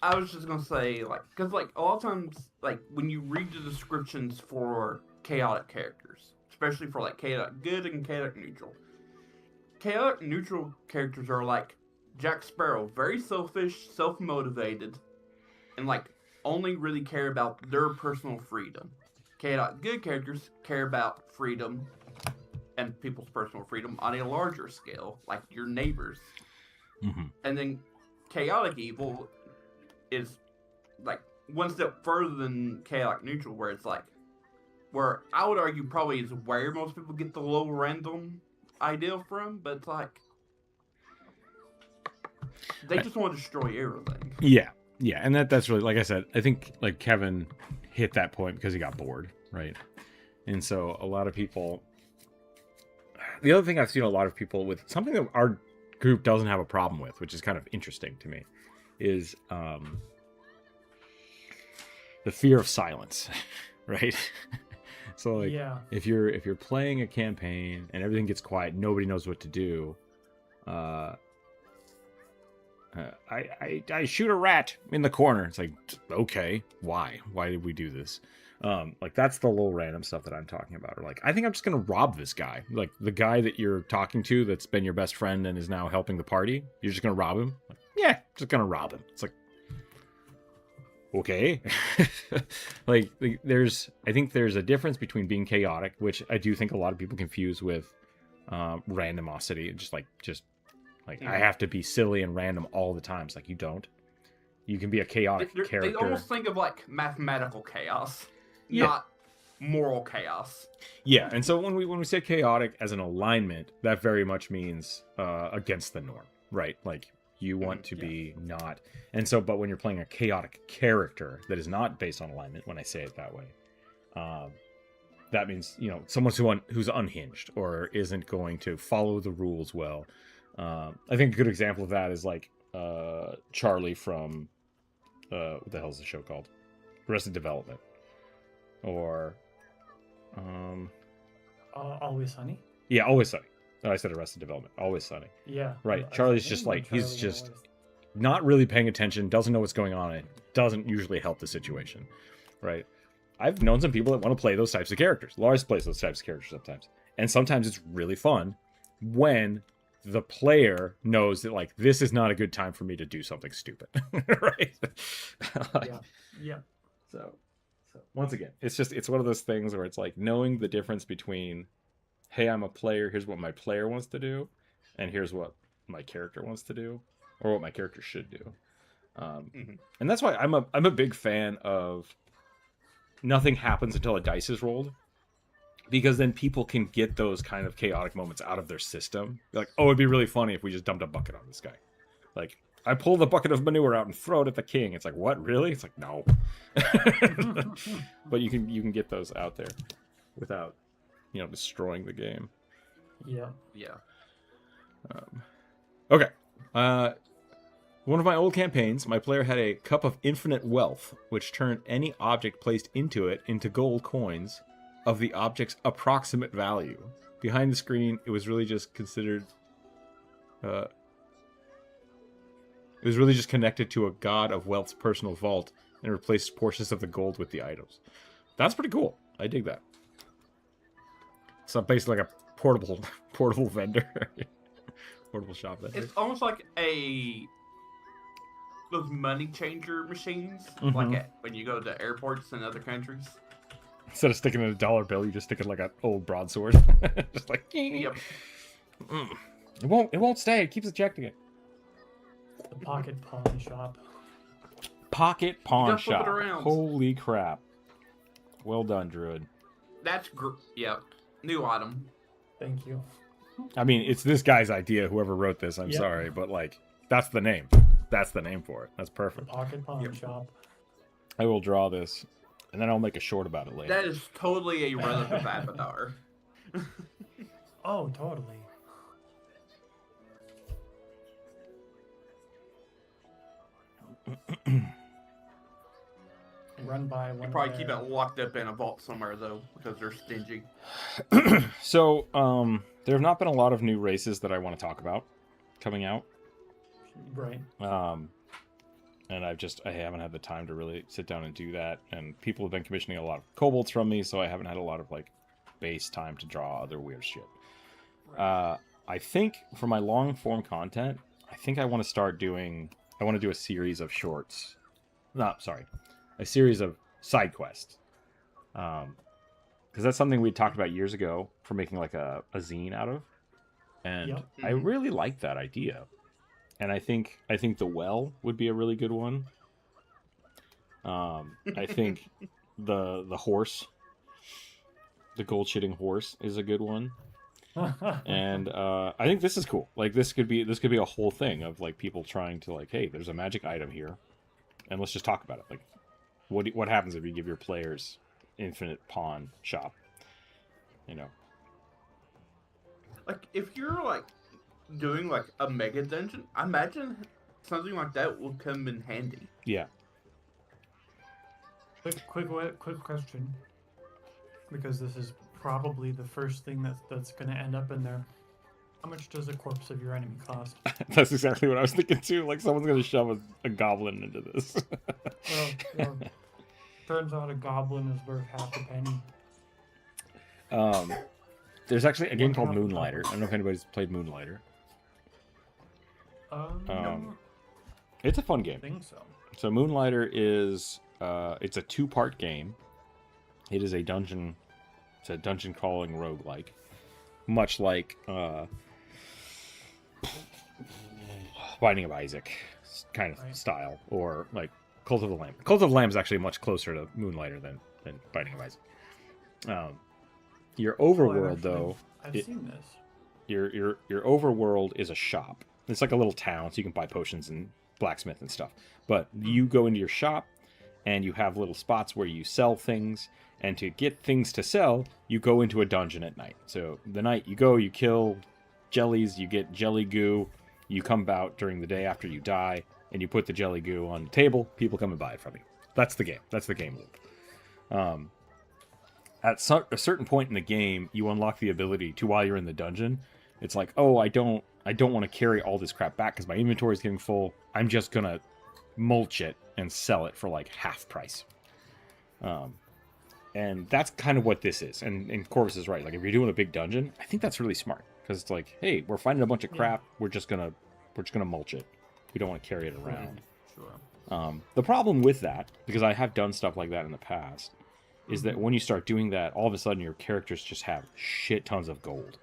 I was just gonna say, like, because like a lot of times, like when you read the descriptions for chaotic characters, especially for like chaotic good and chaotic neutral characters are like Jack Sparrow, very selfish, self-motivated, and like only really care about their personal freedom. Chaotic good characters care about freedom and people's personal freedom on a larger scale, like your neighbors. Mm-hmm. And then chaotic evil is like one step further than chaotic neutral, where it's like, where I would argue probably is where most people get the low random idea from, but it's like they just want to destroy everything. Yeah, and that's really, like I said, I think like Kevin hit that point because he got bored, right? And so a lot of people. The other thing I've seen a lot of people with, something that our group doesn't have a problem with, which is kind of interesting to me, is the fear of silence, right? So like, if you're playing a campaign and everything gets quiet, nobody knows what to do. I shoot a rat in the corner. It's like, okay, why? Why did we do this? Like that's the little random stuff that I'm talking about. Or like, I think I'm just gonna rob this guy. Like the guy that you're talking to that's been your best friend and is now helping the party. You're just gonna rob him? Like, yeah, just gonna rob him. It's like, okay. like I think there's a difference between being chaotic, which I do think a lot of people confuse with randomosity. Just I have to be silly and random all the time. It's like, you don't. You can be a chaotic character. They almost think of like mathematical chaos, yeah. not moral chaos. Yeah, and so when we say chaotic as an alignment, that very much means against the norm, right? Like you want to be not. And so, but when you're playing a chaotic character that is not based on alignment, when I say it that way, that means, you know, someone who's unhinged or isn't going to follow the rules well. I think a good example of that is like Charlie from what the hell is the show called? Arrested Development, or Always Sunny. Yeah, Always Sunny. Oh, I said Arrested Development. Always Sunny. Yeah. Right. Charlie's just like, he's just not really paying attention, doesn't know what's going on, and it doesn't usually help the situation. Right. I've known some people that want to play those types of characters. Lars plays those types of characters sometimes. And sometimes it's really fun when the player knows that, like, this is not a good time for me to do something stupid. Right? Like, yeah. So once again, it's one of those things where it's like knowing the difference between, hey, I'm a player, here's what my player wants to do, and here's what my character wants to do, or what my character should do. And that's why I'm a big fan of nothing happens until a dice is rolled, because then people can get those kind of chaotic moments out of their system. Like, oh, it'd be really funny if we just dumped a bucket on this guy. Like, I pull the bucket of manure out and throw it at the king. It's like, what, really? It's like, no. But you can get those out there without, you know, destroying the game. Yeah. Okay. One of my old campaigns, my player had a cup of infinite wealth, which turned any object placed into it into gold coins of the object's approximate value. Behind the screen, it was really just considered... it was really just connected to a god of wealth's personal vault and replaced portions of the gold with the items. That's pretty cool. I dig that. So basically like a portable vendor. Portable shop vendor. It's almost like those money changer machines, Mm-hmm. like when you go to airports in other countries. Instead of sticking in a dollar bill, you just stick it like an old broadsword. Just like, Yep. It won't stay. It keeps ejecting it. The pocket pawn shop. Pocket pawn Just flip it shop. around. Holy crap. Well done, Druid. That's new item. Thank you. I mean, it's this guy's idea, whoever wrote this, I'm Yep. sorry, but like, that's the name. That's the name for it. That's The perfect. pocket pawn shop. I will draw this, and then I'll make a short about it later. That is totally a relative avatar. Oh, totally. Run by one. You probably keep it locked up in a vault somewhere though, because they're stingy. So, there have not been a lot of new races that I want to talk about coming out. Right. And I haven't had the time to really sit down and do that. And people have been commissioning a lot of kobolds from me, so I haven't had a lot of like base time to draw other weird shit. I think for my long form content, I I think I want to start doing. I want to do a series of shorts. No, sorry, a series of side quests. Because that's something we talked about years ago for making like a zine out of, and Yep. I really like that idea. And I think the well would be a really good one. I think the horse, the gold shitting horse, is a good one. And I think this is cool. Like this could be a whole thing of like people trying to like, hey, there's a magic item here, and let's just talk about it. Like, what happens if you give your players infinite pawn shop? You know, Like if you're like doing like a mega dungeon, I imagine something like that will come in handy. yeah. Quick question, because this is probably the first thing that's going to end up in there. How much does a corpse of your enemy cost? That's exactly what I was thinking too. Like someone's gonna shove a goblin into this. Well, turns out a goblin is worth half a penny. There's actually a game called Half a Moonlighter. dollar. I don't know if anybody's played Moonlighter. I It's a fun game. think so. So Moonlighter is it's a 2-part game. It is a dungeon crawling roguelike. Much like Binding of Isaac kind of Right. style, or like Cult of the Lamb. Cult of the Lamb is actually much closer to Moonlighter than Binding of Isaac. Your overworld, though, I've seen this. your overworld is a shop. It's like a little town, so you can buy potions and blacksmith and stuff. But you go into your shop, and you have little spots where you sell things. And to get things to sell, you go into a dungeon at night. So the night you go, you kill jellies, you get jelly goo. You come out during the day after you die, and you put the jelly goo on the table. People come and buy it from you. That's the game. That's the game loop. At a certain point in the game, you unlock the ability to, while you're in the dungeon, it's like, oh, I don't want to carry all this crap back because my inventory is getting full. I'm just gonna mulch it and sell it for like half price. And that's kind of what this is. And Corvus is right. Like if you're doing a big dungeon, I think that's really smart because it's like, hey, we're finding a bunch of crap. We're just gonna mulch it. We don't want to carry it around. Sure. The problem with that, because I have done stuff like that in the past, is that when you start doing that, all of a sudden your characters just have shit tons of gold.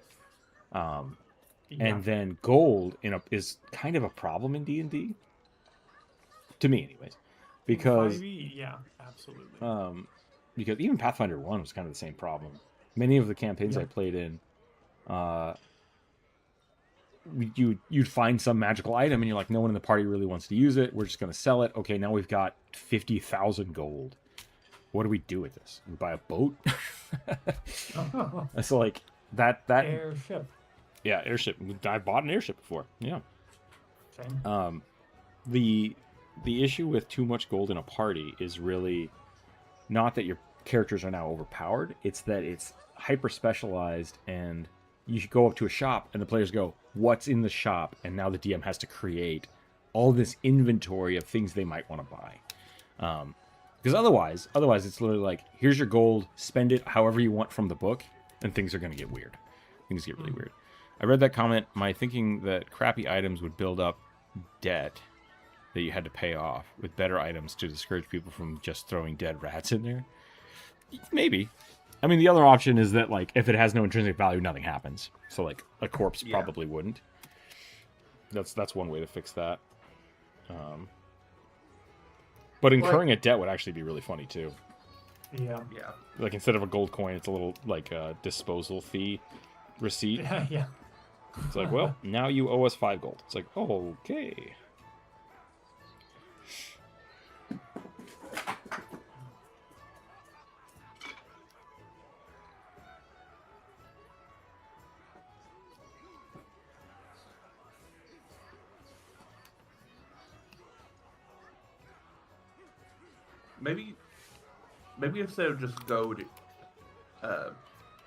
And then gold is kind of a problem in D&D. To me, anyways. Because 5e, yeah, absolutely. because even Pathfinder 1 was kind of the same problem. Many of the campaigns I played in, you'd find some magical item and you're like, no one in the party really wants to use it. We're just going to sell it. Okay, now we've got 50,000 gold. What do we do with this? We buy a boat? It's like that Airship. Yeah, airship. I bought an airship before. Yeah. Same. The issue with too much gold in a party is really not that your characters are now overpowered. It's that it's hyper specialized, and you should go up to a shop and the players go, what's in the shop? And now the DM has to create all this inventory of things they might want to buy. Because otherwise it's literally like, here's your gold, spend it however you want from the book, and things are going to get weird. Things get really weird. I read that comment. My thinking that crappy items would build up debt that you had to pay off with better items to discourage people from just throwing dead rats in there. Maybe. I mean, the other option is that, like, if it has no intrinsic value, nothing happens. So, like, a corpse probably wouldn't. That's one way to fix that. But incurring a debt would actually be really funny, too. Yeah. Yeah. Like, instead of a gold coin, it's a little, like, a disposal fee receipt. Yeah. It's like, well, now you owe us 5 gold. It's like, oh, okay. Maybe instead of just gold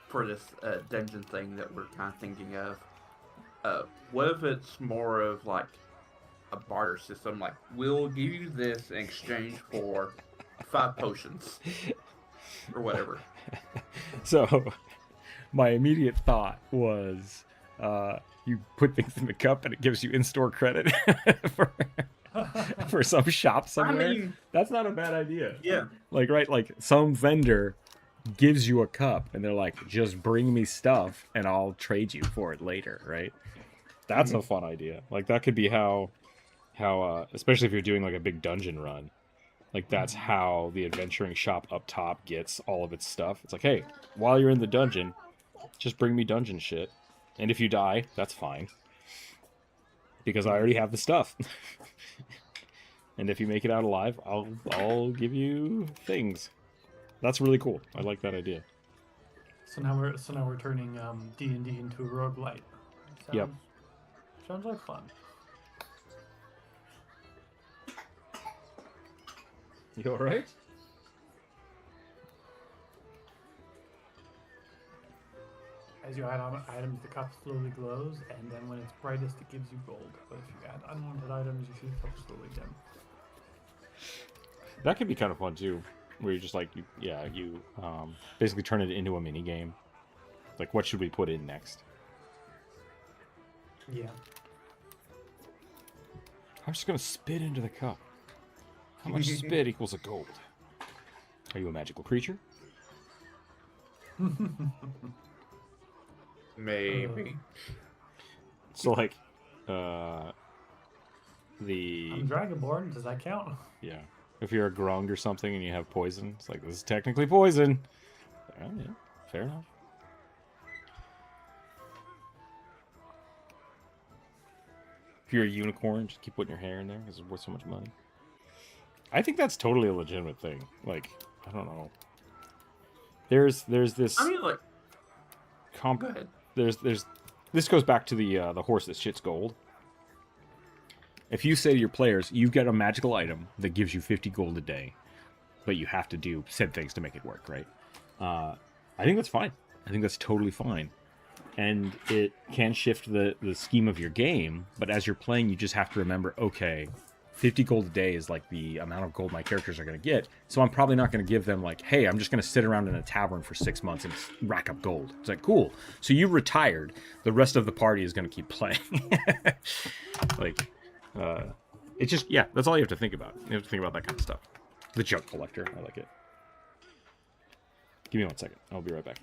for this dungeon thing that we're kind of thinking of, what if it's more of like a barter system? Like, we'll give you this in exchange for 5 potions or whatever. So, my immediate thought was, you put things in the cup and it gives you in-store credit for some shop somewhere. mean, that's not a bad idea. yeah. Like, right, like some vendor gives you a cup and they're like, just bring me stuff and I'll trade you for it later, right? That's a fun idea. Like that could be how especially if you're doing like a big dungeon run, like that's how the adventuring shop up top gets all of its stuff. It's like, hey, while you're in the dungeon, just bring me dungeon shit. And if you die, that's fine. Because I already have the stuff. And if you make it out alive, I'll give you things. That's really cool. I like that idea. So now we're turning D&D into a roguelite. Yep. Sounds like fun. You alright? As you add on items, the cup slowly glows, and then when it's brightest, it gives you gold. But if you add unwanted items, you see the cup slowly dim. That could be kind of fun too, where you just like you basically turn it into a mini game. Like, what should we put in next? Yeah. I'm just gonna spit into the cup. How much spit equals a gold? Are you a magical creature? Maybe. So like, I'm Dragonborn. Does that count? yeah, if you're a grung or something and you have poison, it's like, this is technically poison. Oh, yeah, fair enough. If you're a unicorn, just keep putting your hair in there because it's worth so much money. I think that's totally a legitimate thing. Like, I don't know. There's this. I mean, like, go ahead. There's this goes back to the horse that shits gold. If you say to your players, you get a magical item that gives you 50 gold a day, but you have to do said things to make it work, right? I think that's fine. I think that's totally fine. And it can shift the scheme of your game, but as you're playing, you just have to remember, okay, 50 gold a day is like the amount of gold my characters are going to get, so I'm probably not going to give them like, hey, I'm just going to sit around in a tavern for 6 months and rack up gold. It's like, cool. So you retired. The rest of the party is going to keep playing. Like, it's just, yeah, that's all you have to think about. You have to think about that kind of stuff. The junk collector, I like it. Give me 1 second. I'll be right back.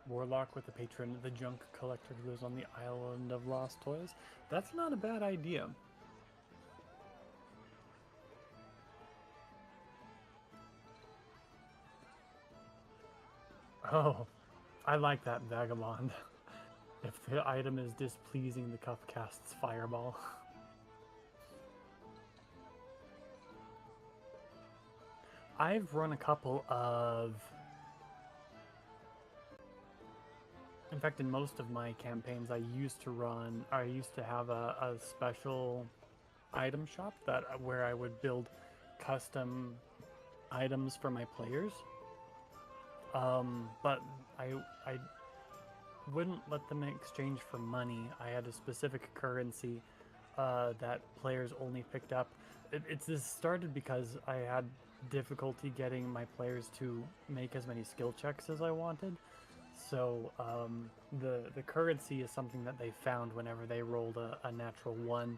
Warlock with the patron, the junk collector who lives on the island of lost toys. That's not a bad idea. Oh, I like that vagabond. If the item is displeasing, the cup casts fireball. I've run a couple of... In fact, in most of my campaigns, I used to have a special item shop where I would build custom items for my players. But I wouldn't let them exchange for money. I had a specific currency that players only picked up. This started because I had difficulty getting my players to make as many skill checks as I wanted. So the currency is something that they found whenever they rolled a natural 1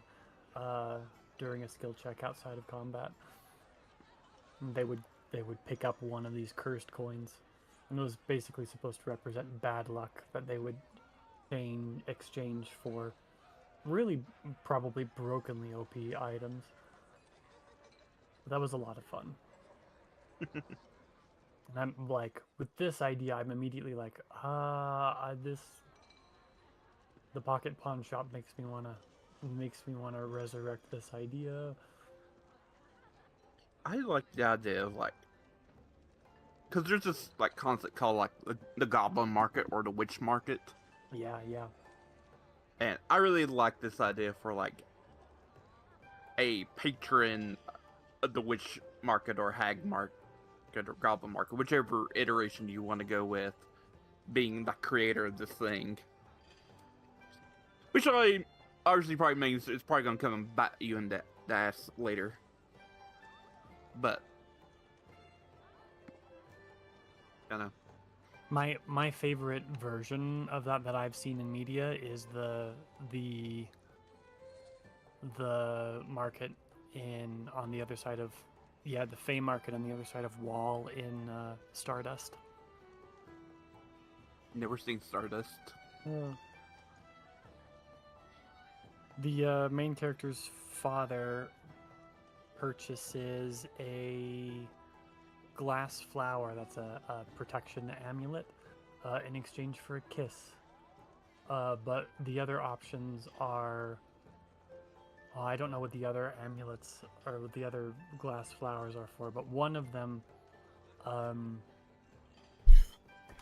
during a skill check outside of combat. They would pick up one of these cursed coins, and it was basically supposed to represent bad luck that they would exchange for really probably brokenly OP items. But that was a lot of fun. And I'm like, with this idea, I'm immediately like, the pocket pawn shop makes me wanna resurrect this idea. I like the idea of like, because there's this like concept called like the goblin market or the witch market. Yeah. And I really like this idea for like a patron of the witch market or hag or goblin market, whichever iteration you want to go with, being the creator of this thing. Which I obviously probably means it's probably gonna come and bite you in the ass later. But I know. My favorite version of that I've seen in media is the market on the other side of the Fey market on the other side of Wall in Stardust. Never seen Stardust. The main character's father purchases a glass flower that's a protection amulet in exchange for a kiss. But the other options are... I don't know what the other amulets or what the other glass flowers are for, but one of them...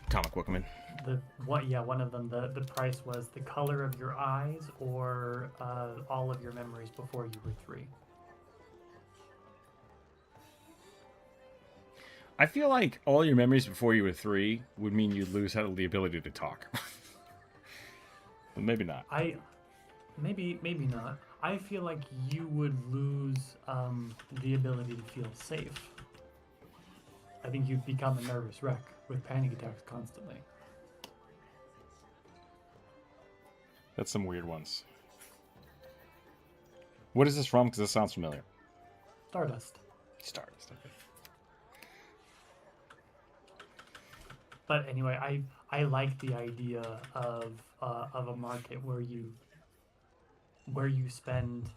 Atomic Wickerman. One of them, the price was the color of your eyes or all of your memories before you were 3. I feel like all your memories before you were 3 would mean you'd lose the ability to talk. But maybe not. Maybe not. I feel like you would lose the ability to feel safe. I think you'd become a nervous wreck with panic attacks constantly. That's some weird ones. What is this from? Because this sounds familiar. Stardust. Stardust, okay. But anyway, I like the idea of a market where you spend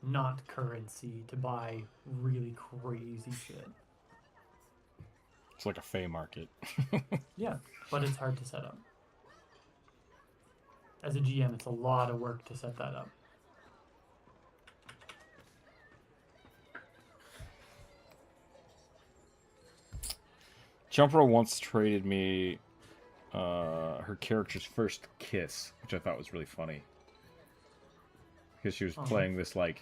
not currency to buy really crazy shit. It's like a Fey market. Yeah, but it's hard to set up. As a GM, it's a lot of work to set that up. Jumper once traded me her character's first kiss, which I thought was really funny. Because she was playing this, like,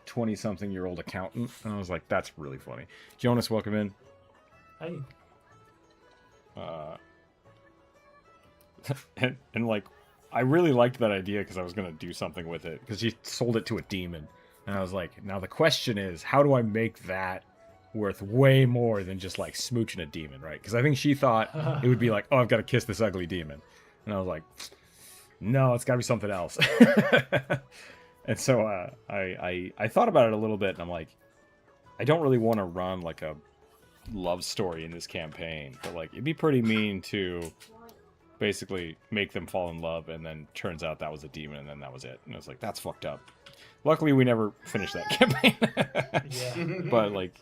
20-something-year-old accountant, and I was like, that's really funny. Jonas, welcome in. Hey. And like, I really liked that idea because I was going to do something with it, because she sold it to a demon. And I was like, now the question is, how do I make that worth way more than just, like, smooching a demon, right? Because I think she thought it would be like, oh, I've got to kiss this ugly demon. And I was like, no, it's got to be something else. And so I thought about it a little bit, and I'm like, I don't really want to run, like, a love story in this campaign, but, like, it'd be pretty mean to basically make them fall in love, and then turns out that was a demon, and then that was it. And I was like, that's fucked up. Luckily, we never finished that campaign. Yeah. But, like,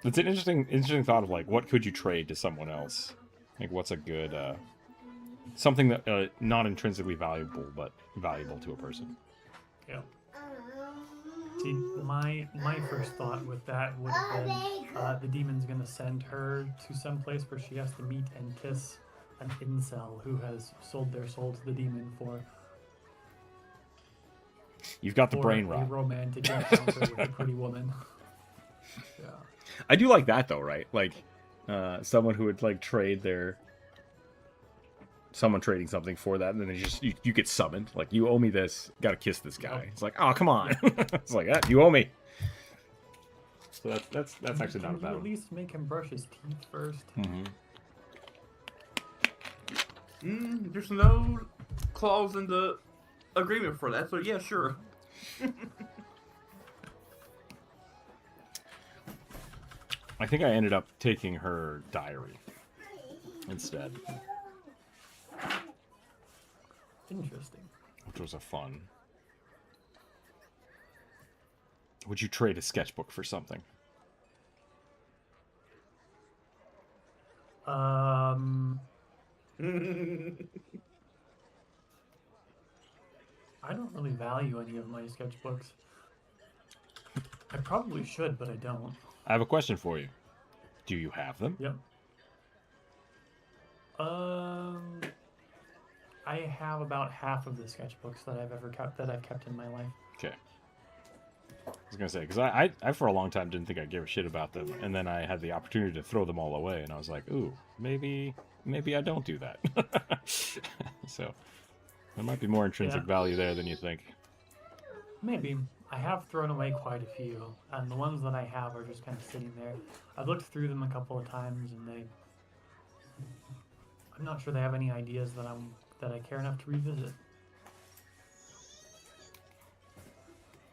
it's an interesting thought of, like, what could you trade to someone else? Like, what's a good, something that, not intrinsically valuable, but valuable to a person. Yeah. See, my first thought with that would have been the demon's going to send her to some place where she has to meet and kiss an incel who has sold their soul to the demon for... You've got the for brain a rot. romantic encounter with a pretty woman. Yeah. I do like that, though, right? Like, someone who would, like, trade their... Someone trading something for that, and then you get summoned. Like, you owe me this. Gotta kiss this guy. Yep. It's like, oh, come on. It's like, you owe me. So that's actually not a bad Can you one. at least make him brush his teeth first? There's no clause in the agreement for that, so yeah, sure. I think I ended up taking her diary instead, Interesting. which was a fun. Would you trade a sketchbook for something? I don't really value any of my sketchbooks. I probably should, but I don't. I have a question for you. Do you have them? Yep. I have about half of the sketchbooks that I've kept in my life. Okay. I was gonna say because I for a long time didn't think I'd give a shit about them, and then I had the opportunity to throw them all away, and I was like, ooh, maybe I don't do that. So there might be more intrinsic value there than you think. Maybe. I have thrown away quite a few, and the ones that I have are just kind of sitting there. I've looked through them a couple of times, and I'm not sure they have any ideas that I care enough to revisit.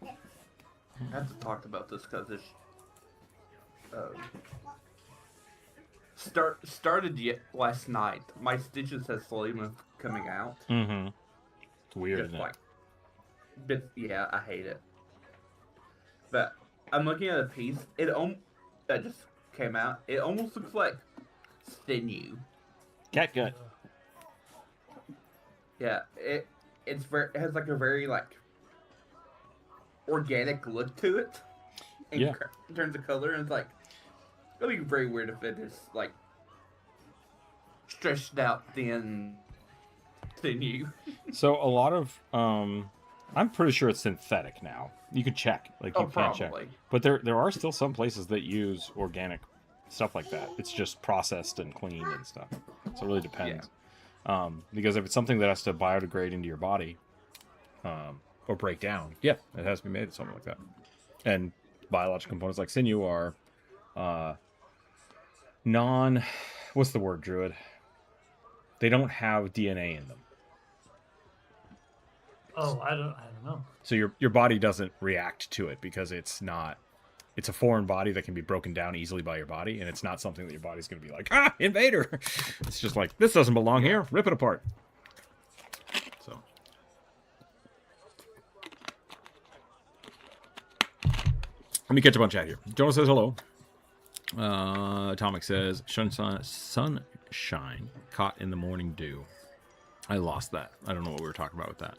I have to talk about this because it's started last night. My stitches has slowly been coming out. Mm-hmm. It's weird, Just isn't it? like, yeah, I hate it. But I'm looking at a piece. That just came out. It almost looks like sinew. Catgut. Yeah, it has like a very like organic look to it. In terms of color, and it's like it'll be very weird if it is like stretched out thin sinew. So a lot of I'm pretty sure it's synthetic now. You could check, like you can check. But there are still some places that use organic stuff like that. It's just processed and cleaned and stuff. So it really depends. Yeah. Because if it's something that has to biodegrade into your body, or break down, yeah, it has to be made of something like that. And biological components like sinew are what's the word, Druid? They don't have DNA in them. Oh, I don't know. So your body doesn't react to it because it's a foreign body that can be broken down easily by your body, and it's not something that your body's going to be like, invader. It's just like, this doesn't belong here. Rip it apart. So. Let me catch up on chat here. Jonas says hello. Atomic says, sunshine caught in the morning dew. I lost that. I don't know what we were talking about with that.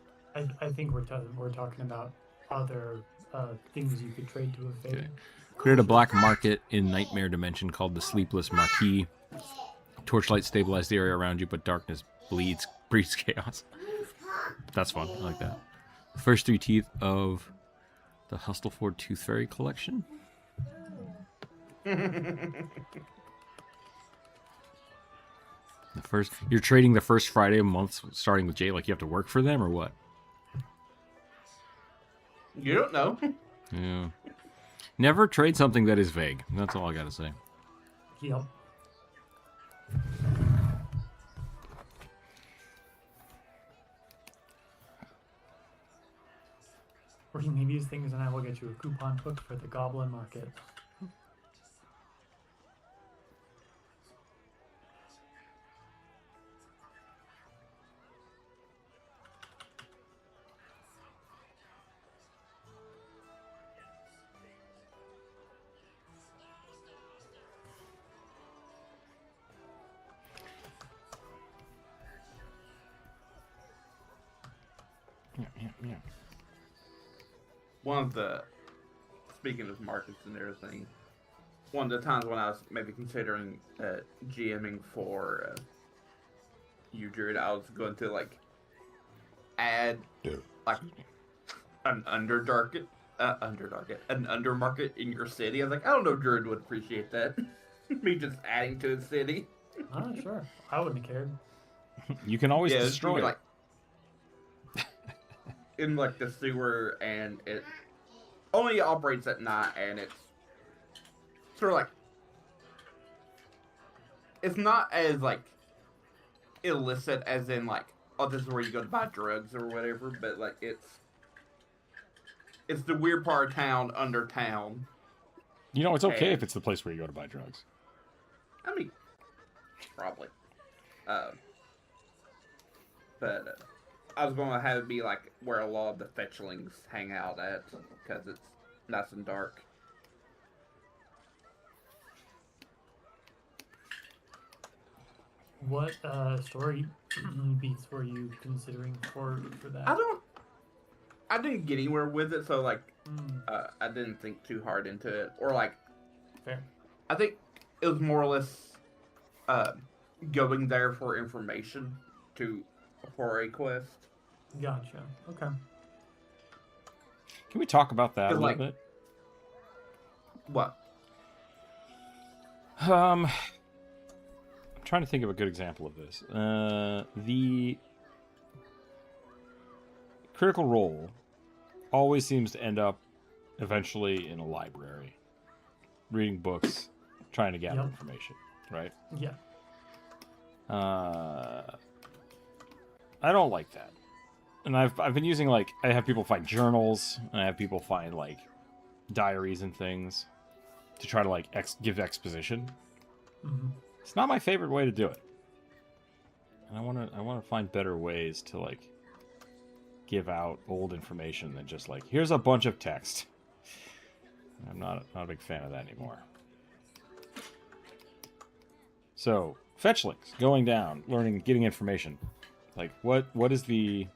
I think we're talking about other things you could trade to evade. Okay. Created a black market in Nightmare Dimension called the Sleepless Marquee. Torchlight stabilized the area around you, but darkness breeds chaos. That's fun. I like that. The first 3 teeth of the Hustleford Tooth Fairy collection. You're trading the first Friday of month starting with Jay, like you have to work for them or what? You don't know. Yeah. Never trade something that is vague. That's all I gotta say. Yep. Bring me these things and I will get you a coupon hook for the Goblin Market. Yeah. One of the, speaking of markets and everything, one of the times when I was maybe considering GMing for you, Druid, I was going to like add like an undermarket in your city. I was like, I don't know if Druid would appreciate that. Me just adding to his city. Sure. I wouldn't have cared. You can always destroy it. Like, in like the sewer, and it only operates at night, and it's sort of like it's not as like illicit as in like, oh, this is where you go to buy drugs or whatever, but like it's the weird part of town under town. You know, it's okay if it's the place where you go to buy drugs. I mean, probably. But I was going to have it be like where a lot of the fetchlings hang out at, because it's nice and dark. What story beats were you considering for that? I didn't get anywhere with it, so like I didn't think too hard into it, or like. Fair. I think it was more or less going there for information for a quest. Gotcha. Okay. Can we talk about that a 'Cause, little like- bit? What? I'm trying to think of a good example of this. The Critical Role always seems to end up eventually in a library, reading books, trying to gather Yep. information, right? Yeah. I don't like that. And I've been using, like, I have people find journals, and I have people find, like, diaries and things to try to, like, give exposition. Hmm. It's not my favorite way to do it. And I want to find better ways to, like, give out old information than just, like, here's a bunch of text. I'm not a big fan of that anymore. So, fetchlings, going down, learning, getting information. Like, what is the...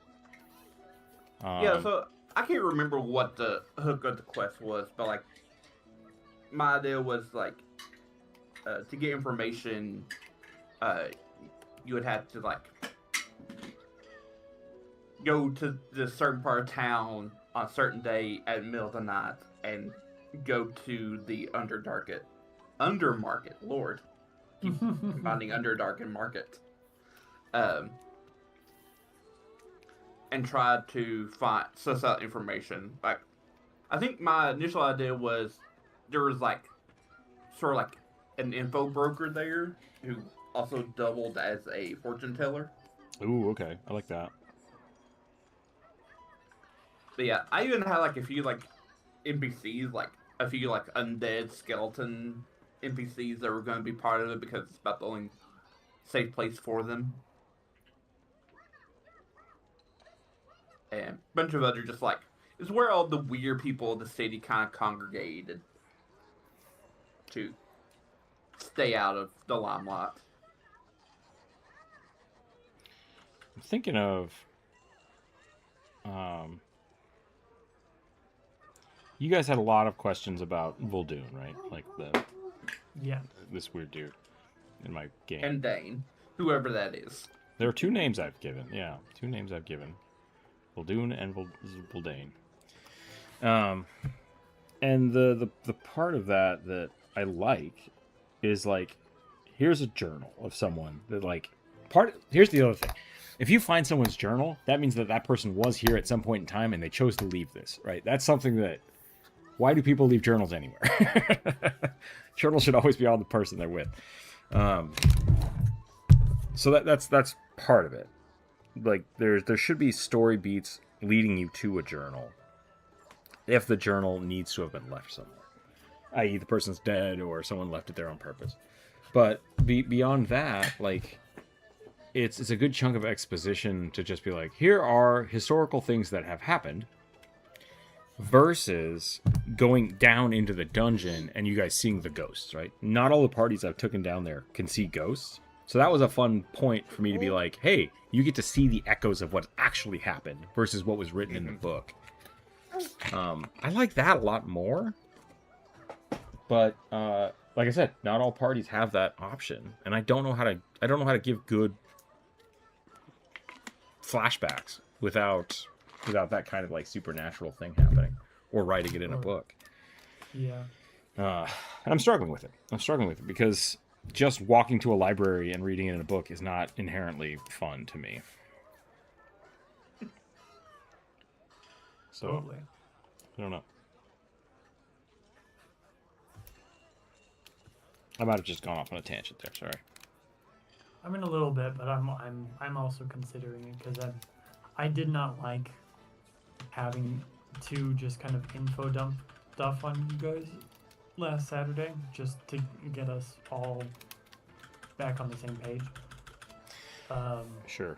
Yeah, so I can't remember what the hook of the quest was, but like my idea was like to get information, you would have to like go to this certain part of town on a certain day at the middle of the night and go to the Undermarket. Lord, keep combining Underdark and Market. And try to suss out information. Like, I think my initial idea was there was like sort of like an info broker there who also doubled as a fortune teller. Ooh, okay. I like that. But yeah, I even had like a few like NPCs, like a few like undead skeleton NPCs that were going to be part of it because it's about the only safe place for them. And a bunch of other just like, it's where all the weird people of the city kind of congregated to stay out of the limelight. I'm thinking of... you guys had a lot of questions about Voldoon, right? Like Yeah. this weird dude in my game. And Dane, whoever that is. There are two names I've given. Yeah, two names I've given. Voldoon and Voldane. And the part of that I like is like, here's a journal of someone that like here's the other thing. If you find someone's journal, that means that person was here at some point in time and they chose to leave this, right? That's something that, why do people leave journals anywhere? Journals should always be on the person they're with. So that's part of it. Like there should be story beats leading you to a journal if the journal needs to have been left somewhere, i.e. the person's dead or someone left it there on purpose. But beyond that, like it's a good chunk of exposition to just be like, here are historical things that have happened versus going down into the dungeon and you guys seeing the ghosts, right? Not all the parties I've taken down there can see ghosts. So that was a fun point for me to be like, hey, you get to see the echoes of what actually happened versus what was written in the book. I like that a lot more. But like I said, not all parties have that option, and I don't know how to give good flashbacks without that kind of like supernatural thing happening or writing it in a book. Yeah. And I'm struggling with it because just walking to a library and reading it in a book is not inherently fun to me. So, Totally. I don't know. I might have just gone off on a tangent there. Sorry. I'm in a little bit, but I'm also considering it because I did not like having to just kind of info dump stuff on you guys last Saturday just to get us all back on the same page. Sure.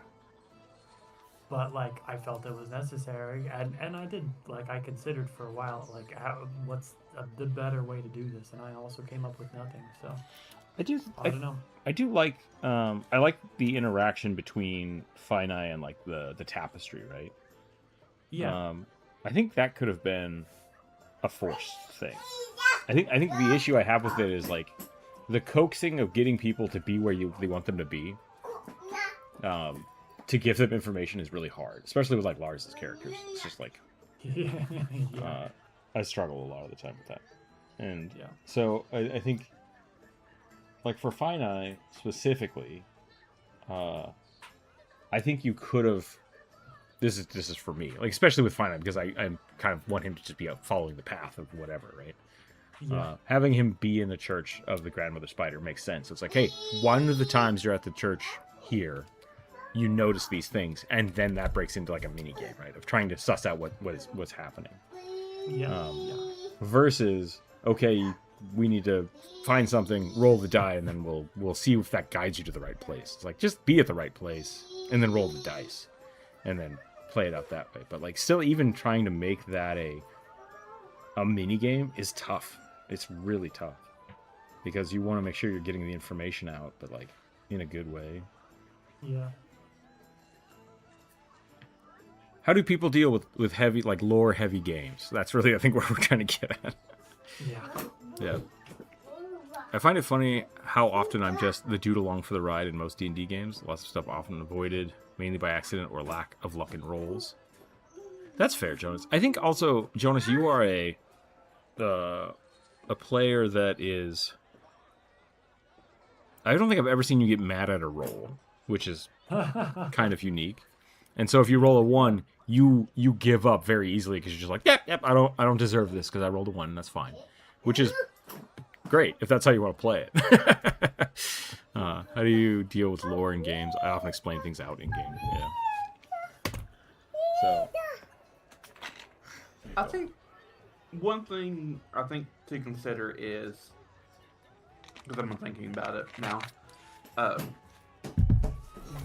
But like I felt it was necessary, and I did, like I considered for a while like what's the better way to do this, and I also came up with nothing. So I don't know. I do like I like the interaction between Finai and like the tapestry, right? Yeah. I think that could have been a forced thing. I think the issue I have with it is like the coaxing of getting people to be where they want them to be. To give them information is really hard, especially with like Lars's characters. It's just like Yeah. I struggle a lot of the time with that. And Yeah. so I think, like for Finite specifically, I think you could have. This is for me, like especially with Finite, because I kind of want him to just be following the path of whatever, right? Yeah. Having him be in the church of the grandmother spider makes sense. It's like, hey, one of the times you're at the church here, you notice these things, and then that breaks into like a mini game, right? Of trying to suss out what's happening. Yeah. Versus, okay, we need to find something, roll the die, and then we'll see if that guides you to the right place. It's like just be at the right place, and then roll the dice, and then play it out that way. But like, still, even trying to make that a mini game is tough. It's really tough because you want to make sure you're getting the information out, but like in a good way. Yeah. How do people deal with heavy, like lore heavy games? That's really, I think, what we're trying to get at. Yeah. Yeah. I find it funny how often I'm just the dude along for the ride in most D&D games. Lots of stuff often avoided, mainly by accident or lack of luck in rolls. That's fair, Jonas. I think also, Jonas, you are a player that is... I don't think I've ever seen you get mad at a roll, which is kind of unique. And so if you roll a 1, you give up very easily because you're just like, yep, I don't deserve this because I rolled a 1, and that's fine. Which is great if that's how you want to play it. How do you deal with lore in games? I often explain things out in game. Yeah. So I think one thing I think to consider is, because I'm thinking about it now,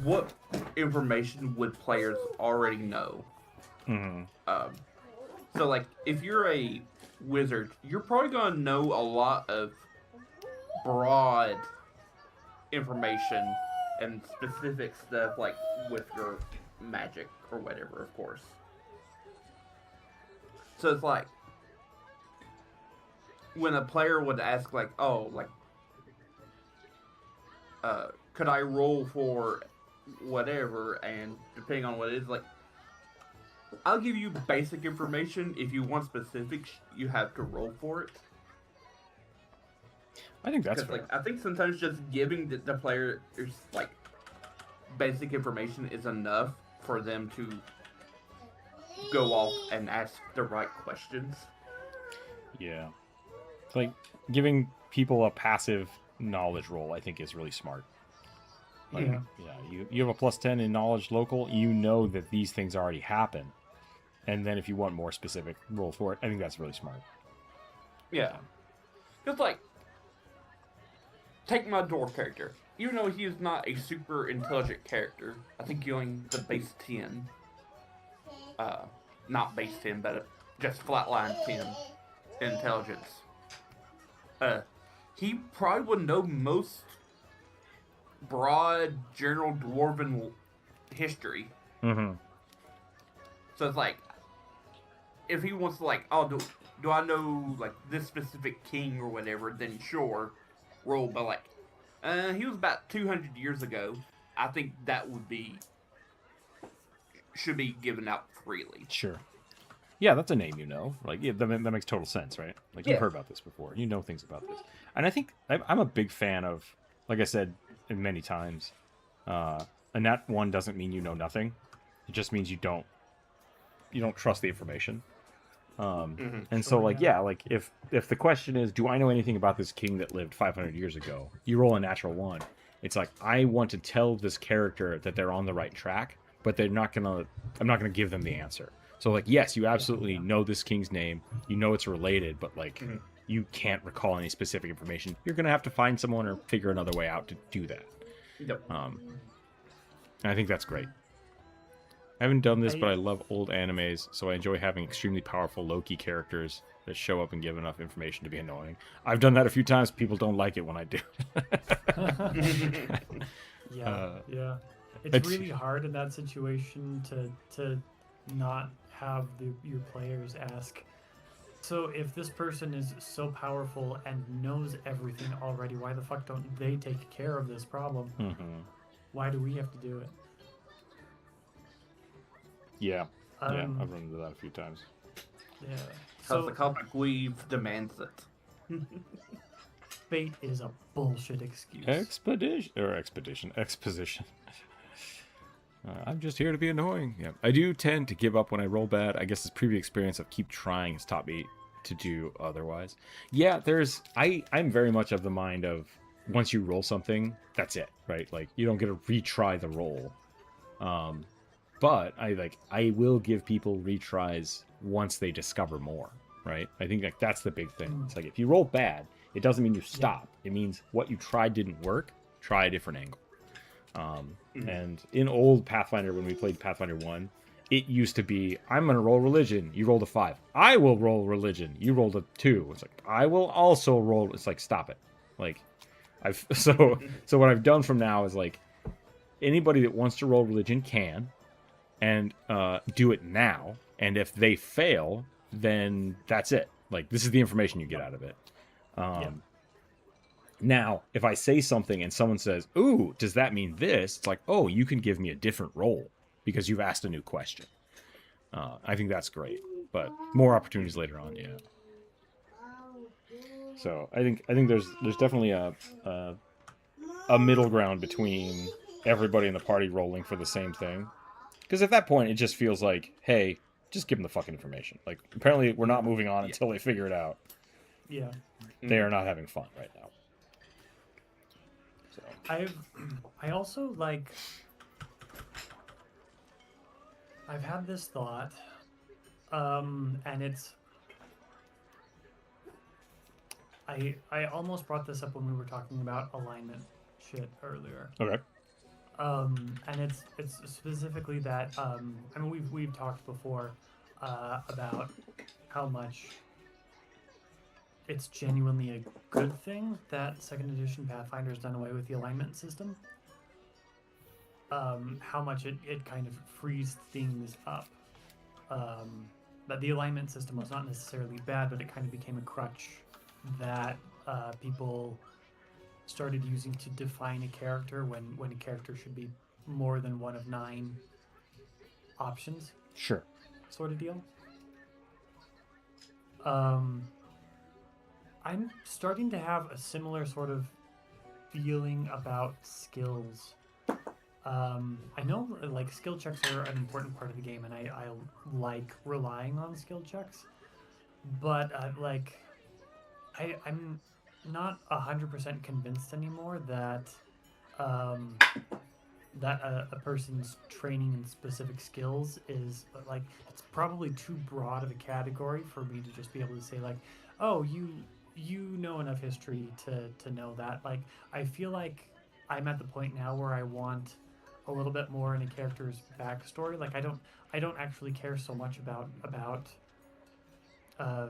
what information would players already know? mm-hmm. So like, if you're a wizard, you're probably gonna know a lot of broad information and specific stuff, like with your magic or whatever, of course. So it's like, when a player would ask, like, oh, like, could I roll for whatever, and depending on what it is, like, I'll give you basic information. If you want specifics, you have to roll for it. I think that's fair. Like, I think sometimes just giving the players, like, basic information is enough for them to go off and ask the right questions. Yeah. It's like giving people a passive knowledge roll, I think, is really smart. Like, yeah, you have a +10 in knowledge local, you know that these things already happen. And then if you want more specific, roll for it. I think that's really smart. Yeah. Just like, take my dwarf character. Even though he is not a super intelligent character, I think he only the base 10. Not base 10, but just flatline 10 intelligence. He probably would know most broad general dwarven history. Mm-hmm. So it's like, if he wants to, like, oh, do I know, like, this specific king or whatever, then sure, roll. But like, he was about 200 years ago. I think that should be given out freely. Sure. Yeah, that's a name you know. Like, yeah, that makes total sense, right? Like, you've heard about this before. You know things about this. And I think I'm a big fan of, like I said many times, a nat 1 doesn't mean you know nothing. It just means you don't trust the information. And so, like, yeah, like, if the question is, do I know anything about this king that lived 500 years ago? You roll a natural 1. It's like, I want to tell this character that they're on the right track, but I'm not gonna give them the answer. So, like, yes, you absolutely know this king's name. You know it's related, but, like, you can't recall any specific information. You're going to have to find someone or figure another way out to do that. Yep. And I think that's great. I haven't done this, but I love old animes, so I enjoy having extremely powerful low-key characters that show up and give enough information to be annoying. I've done that a few times. People don't like it when I do. Yeah. It's really hard in that situation to not have your players ask, so if this person is so powerful and knows everything already, why the fuck don't they take care of this problem? Why do we have to do it? Yeah, I've run into that a few times. Yeah. Because the So comic weave demands it. fate is a bullshit excuse. Exposition. I'm just here to be annoying. Yeah, I do tend to give up when I roll bad. I guess this previous experience of keep trying has taught me to do otherwise. Yeah, I'm very much of the mind of once you roll something, that's it, right? Like you don't get to retry the roll. But I will give people retries once they discover more, right? I think like that's the big thing. It's like if you roll bad, it doesn't mean you stop. It means what you tried didn't work. Try a different angle. And in old Pathfinder, when we played Pathfinder 1, it used to be, I'm going to roll religion. You rolled a 5. I will roll religion. You rolled a 2. It's like, I will also roll. It's like, stop it. Like, so what I've done from now is like, anybody that wants to roll religion can, and do it now. And if they fail, then that's it. Like, this is the information you get out of it. Now, if I say something and someone says, ooh, does that mean this? It's like, oh, you can give me a different role because you've asked a new question. I think that's great. But more opportunities later on, yeah. So I think there's definitely a middle ground between everybody in the party rolling for the same thing. Because at that point, it just feels like, hey, just give them the fucking information. Like, apparently we're not moving on until they figure it out. Yeah. They are not having fun right now. So. I also like, I've had this thought, and it's, I almost brought this up when we were talking about alignment shit earlier. Okay. And it's specifically that, I mean, we've talked before about how much it's genuinely a good thing that second edition Pathfinder's done away with the alignment system. How much it kind of frees things up. That the alignment system was not necessarily bad, but it kind of became a crutch that people started using to define a character when a character should be more than one of 9 options. Sure. Sort of deal. I'm starting to have a similar sort of feeling about skills. I know like skill checks are an important part of the game, and I like relying on skill checks, but I'm not 100% convinced anymore that that a person's training in specific skills is like, it's probably too broad of a category for me to just be able to say like, oh, you know enough history to know that. Like, I feel like I'm at the point now where I want a little bit more in a character's backstory. Like, I don't actually care so much about a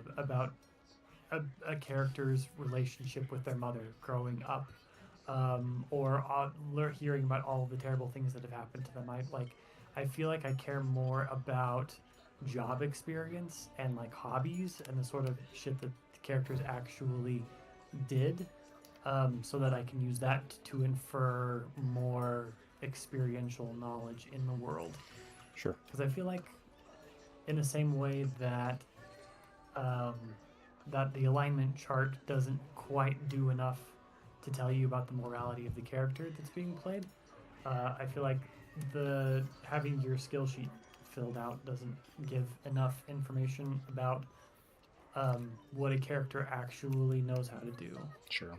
character's relationship with their mother growing up, or hearing about all the terrible things that have happened to them. I feel like I care more about job experience and like hobbies and the sort of shit that the characters actually did, so that I can use that to infer more experiential knowledge in the world. Sure. Because I feel like, in the same way that that the alignment chart doesn't quite do enough to tell you about the morality of the character that's being played, I feel like having your skill sheet filled out doesn't give enough information about what a character actually knows how to do. Sure.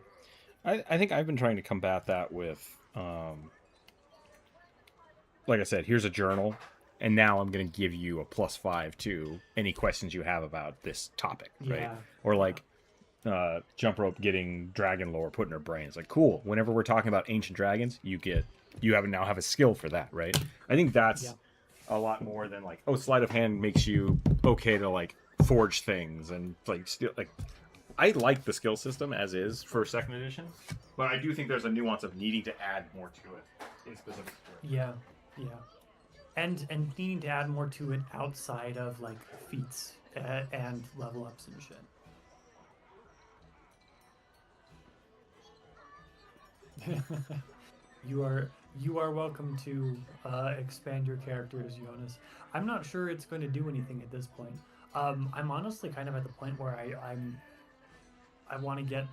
I think I've been trying to combat that with, like I said, here's a journal, and now I'm going to give you a +5 to any questions you have about this topic, right? Yeah. Or like Jump Rope getting dragon lore put in her brain. It's like, cool. Whenever we're talking about ancient dragons, you now have a skill for that, right? I think that's a lot more than like, oh, sleight of hand makes you okay to like forge things and like still like. I like the skill system as is for second edition, but I do think there's a nuance of needing to add more to it in specific stories. Yeah. And needing to add more to it outside of like feats and level ups and shit. You are welcome to expand your characters, Jonas. I'm not sure it's going to do anything at this point. I'm honestly kind of at the point where I want to get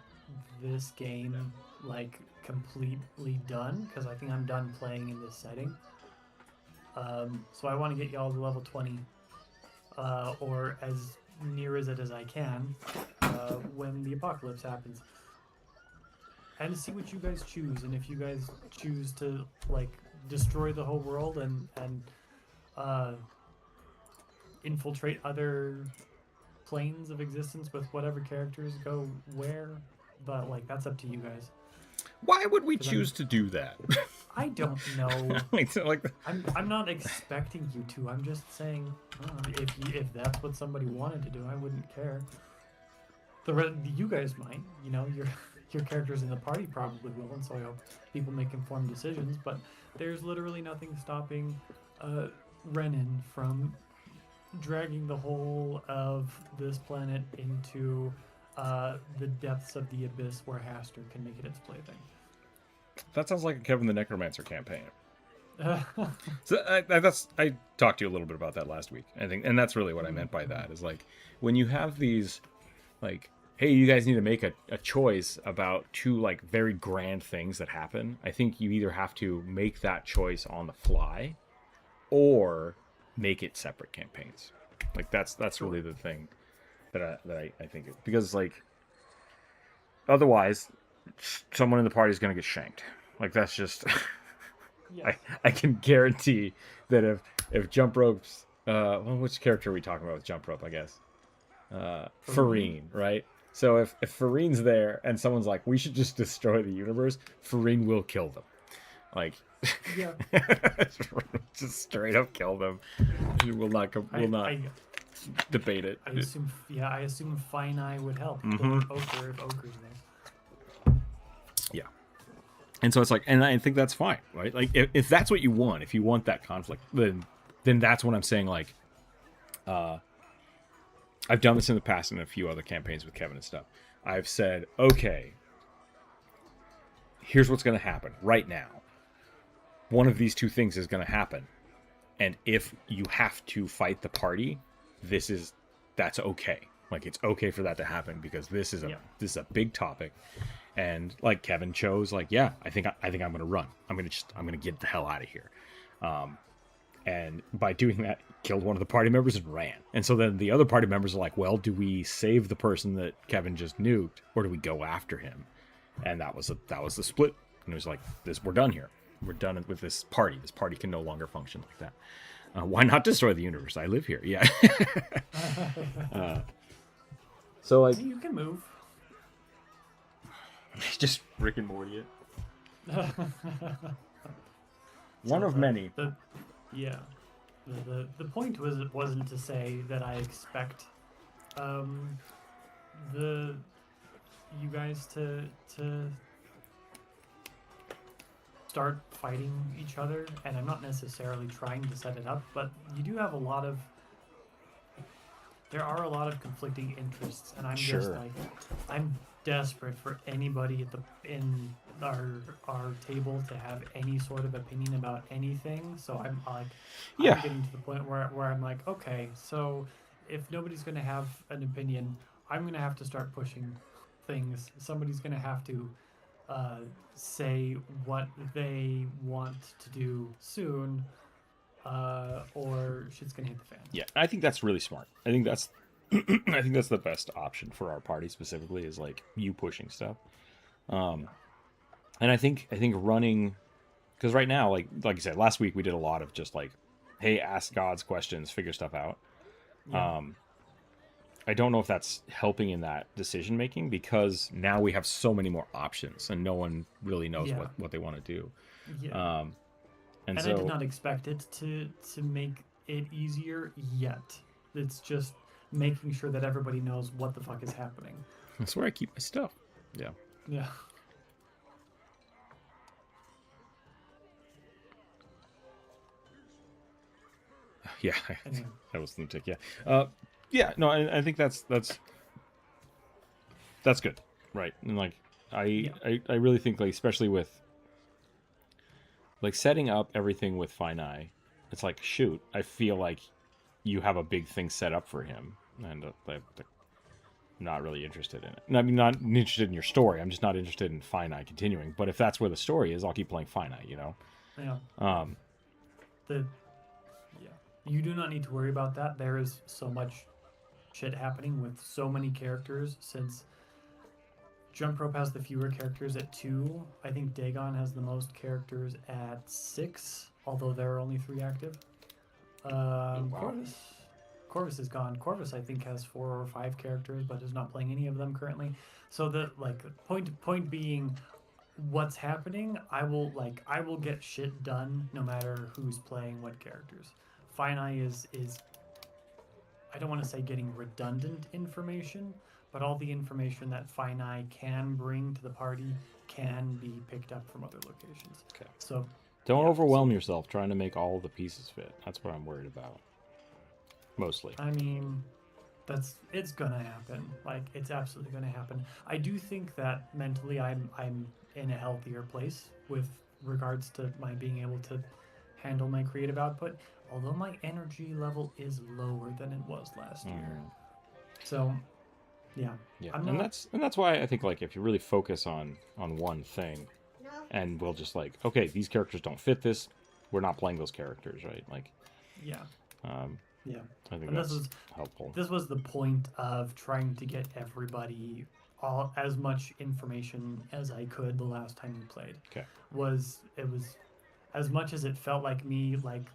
this game like completely done because I think I'm done playing in this setting. So I want to get y'all to level 20, or as near as it as I can, when the apocalypse happens, and see what you guys choose. And if you guys choose to like destroy the whole world and uh, infiltrate other planes of existence with whatever characters go where, but like that's up to you guys. Why would we 'Cause choose to do that? I don't know. like, I'm not expecting you to. I'm just saying, if that's what somebody wanted to do, I wouldn't care. You guys might, you know, your characters in the party probably will, and so I hope people make informed decisions. But there's literally nothing stopping Renan from dragging the whole of this planet into the depths of the abyss where Haster can make it its plaything. that sounds like a Kevin the Necromancer campaign. So I talked to you a little bit about that last week. I think, and that's really what I meant by that is like when you have these, like, hey, you guys need to make a choice about two like very grand things that happen. I think you either have to make that choice on the fly, or make it separate campaigns. Like that's really the thing that I think because like otherwise someone in the party is going to get shanked. Like that's just Yeah. I can guarantee that if Jump Rope's well, which character are we talking about with Jump Rope, I guess? Farine, right? So if Farine's there and someone's like, we should just destroy the universe, Farine will kill them. Like Yeah. just straight up kill them. He will not debate it. I assume Fine Eye would help. Mhm. Ochre if Ochre's there. Yeah. And so it's like, and I think that's fine, right? Like, if that's what you want, if you want that conflict, then that's what I'm saying. Like, I've done this in the past in a few other campaigns with Kevin and stuff. I've said, okay, here's what's going to happen right now. One of these two things is going to happen, and if you have to fight the party, that's okay. Like, it's okay for that to happen because this is a big topic. And like Kevin chose, like, yeah, I think I'm gonna run. I'm gonna get the hell out of here. And by doing that, killed one of the party members and ran. And so then the other party members are like, well, do we save the person that Kevin just nuked, or do we go after him? And that was the split. And it was like, we're done here. We're done with this party. This party can no longer function like that. Why not destroy the universe? I live here. Yeah. So like, You can move. just Rick and Morty it. One of many. The point wasn't to say that I expect you guys to start fighting each other, and I'm not necessarily trying to set it up, but you do have there are a lot of conflicting interests, and I'm just Sure. like, I'm desperate for anybody in our table to have any sort of opinion about anything. So I'm like, Yeah. I'm getting to the point where I'm like, okay, so if nobody's going to have an opinion, I'm going to have to start pushing things. Somebody's going to have to say what they want to do soon, or shit's going to hit the fan. Yeah, I think that's really smart. I think that's I think that's the best option for our party specifically is like you pushing stuff. And I think running, because right now, like you said, last week we did a lot of just like, hey, ask gods questions, figure stuff out. Yeah. I don't know if that's helping in that decision making because now we have so many more options and no one really knows what they want to do. Yeah. And I so did not expect it to make it easier yet. It's just making sure that everybody knows what the fuck is happening. that's where I keep my stuff. Yeah. Yeah. Yeah, Anyway. that was the tick. Yeah, yeah. No, I think that's good, right? And like, I really think like, especially with like setting up everything with Fine Eye, it's like, shoot, I feel like you have a big thing set up for him, and they're not really interested in it. I mean, not interested in your story. I'm just not interested in finite continuing. But if that's where the story is, I'll keep playing finite. You know. Yeah. Yeah. You do not need to worry about that. There is so much shit happening with so many characters since Jump Rope has the fewer characters at 2. I think Dagon has the most characters at 6, although there are only 3 active. Wow. Corvus is gone. Corvus, I think, has 4 or 5 characters, but is not playing any of them currently. So the point being, what's happening, I will get shit done no matter who's playing what characters. Finite is I don't want to say getting redundant information, but all the information that Finite can bring to the party can be picked up from other locations. Okay. So don't overwhelm yourself trying to make all the pieces fit. That's what I'm worried about. Mostly. I mean, it's gonna happen. Like, it's absolutely gonna happen. I do think that mentally I'm in a healthier place with regards to my being able to handle my creative output, although my energy level is lower than it was last year. So yeah. And that's why I think, like, if you really focus on one thing, and we'll just like, okay, these characters don't fit this, we're not playing those characters, right? Like, yeah. I think that's helpful. This was the point of trying to get everybody as much information as I could the last time we played. Okay. It was as much as it felt like me like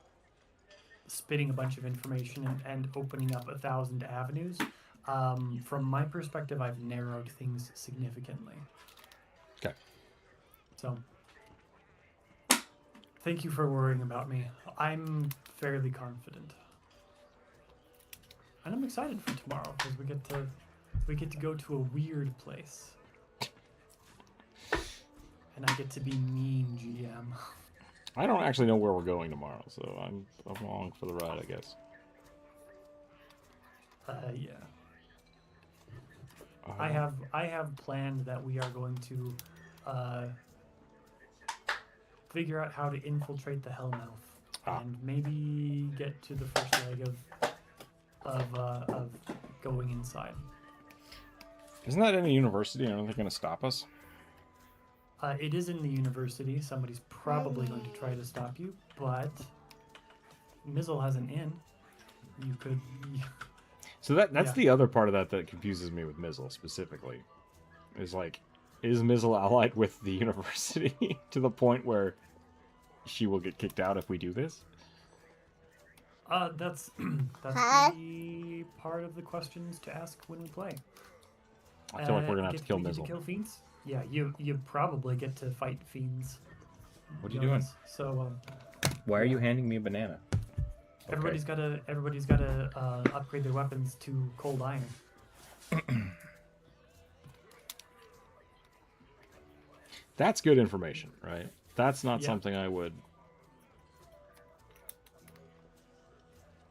spitting a bunch of information and opening up 1,000 avenues. From my perspective, I've narrowed things significantly. Okay. So, thank you for worrying about me. I'm fairly confident. And I'm excited for tomorrow because we get to go to a weird place. And I get to be mean GM. I don't actually know where we're going tomorrow, so I'm along for the ride, I guess. Yeah. I have planned that we are going to figure out how to infiltrate the Hellmouth and maybe get to the first leg of going inside. Isn't that in a university? Aren't they going to stop us? It is in the university. Somebody's probably going to try to stop you, but Mizzle has an inn. You could. So that's the other part of that confuses me with Mizzle specifically. Is like, is Mizzle allied with the university to the point where she will get kicked out if we do this? That's the part of the questions to ask when we play. I feel like we're gonna have to kill Mizzle. Mizzle. To kill fiends? Yeah, you probably get to fight fiends. What are you doing? So, why are you handing me a banana? Everybody's gotta upgrade their weapons to cold iron. That's good information, right? That's not something I would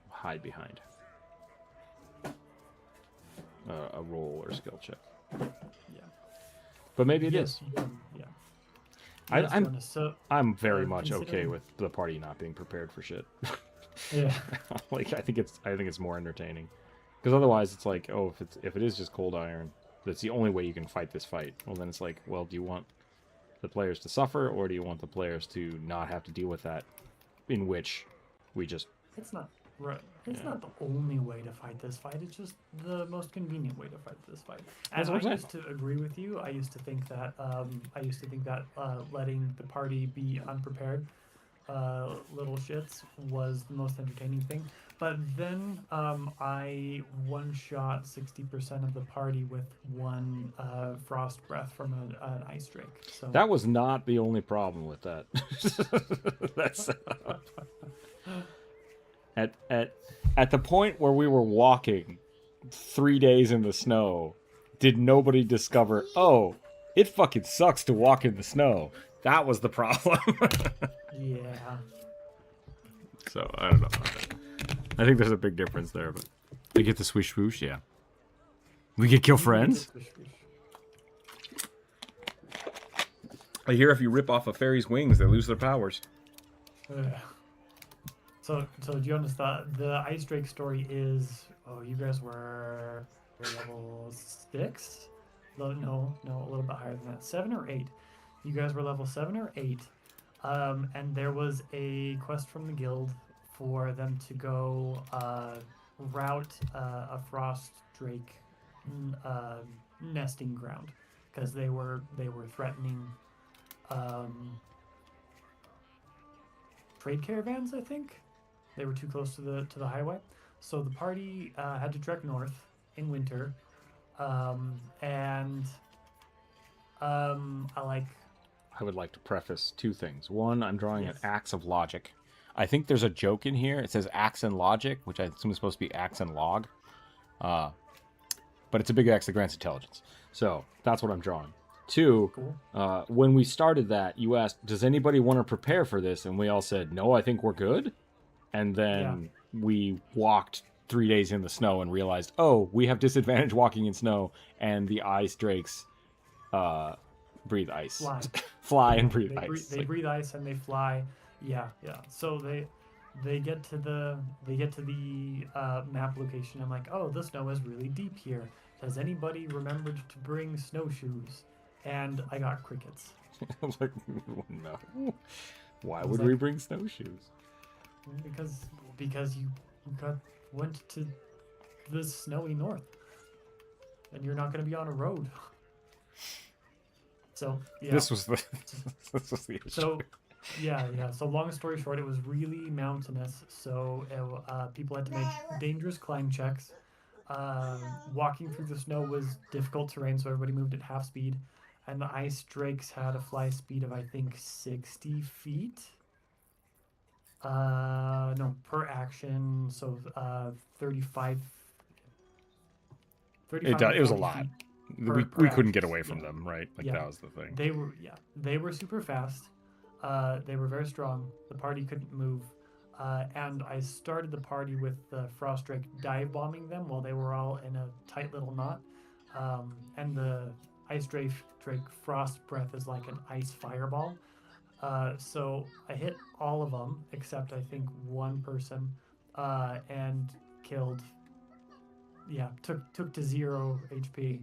hide behind. A roll or skill check. Yeah. But maybe it is. Yeah. I'm very much okay with the party not being prepared for shit. Yeah. Like, I think it's more entertaining, because otherwise it's like, oh, if it is just cold iron, that's the only way you can fight this fight. Well, then it's like, well, do you want the players to suffer, or do you want the players to not have to deal with that? In which we just. It's not right. It's not the only way to fight this fight. It's just the most convenient way to fight this fight. And I used to agree with you. I used to think that letting the party be unprepared, little shits, was the most entertaining thing. But then I one-shot 60% of the party with one frost breath from an ice drake. So that was not the only problem with that. That's at the point where we were walking 3 days in the snow, did nobody discover, oh, it fucking sucks to walk in the snow? That was the problem. Yeah. So, I don't know. I think there's a big difference there, but we get the swish swoosh, yeah. We get kill friends. I hear if you rip off a fairy's wings, they lose their powers. do you understand? The Ice Drake story is, oh, you guys were level 6? No, a little bit higher than that. 7 or 8. You guys were level 7 or 8. And there was a quest from the guild for them to go route a frost drake nesting ground because they were threatening trade caravans, I think. They were too close to the highway, so the party had to trek north in winter, and I would like to preface 2 things. One, I'm drawing Yes. an axe of logic. I think there's a joke in here. It says axe and logic, which I assume is supposed to be axe and log. But it's a big axe that grants intelligence. So that's what I'm drawing. 2, cool. When we started that, you asked, does anybody want to prepare for this? And we all said, no, I think we're good. And then we walked 3 days in the snow and realized, oh, we have disadvantage walking in snow, and the ice drakes breathe ice. Fly and breathe ice. They breathe ice and they fly. Yeah. So they get to the map location. I'm like, oh, the snow is really deep here. Has anybody remembered to bring snowshoes? And I got crickets. I was like, no. Why would like, we bring snowshoes? Because you went to the snowy north, and you're not going to be on a road. So yeah. This was the issue. So yeah. So long story short, it was really mountainous. So people had to make dangerous climb checks. Walking through the snow was difficult terrain, so everybody moved at half speed. And the ice drakes had a fly speed of, I think, 60 feet. No, per action, so 35. It was a lot. We couldn't get action. away from them, right? Like that was the thing. They were super fast. They were very strong. The party couldn't move. And I started the party with the frost drake dive bombing them while they were all in a tight little knot. And the ice drake frost breath is like an ice fireball. So I hit all of them except I think one person, and killed. Yeah, took to 0 HP,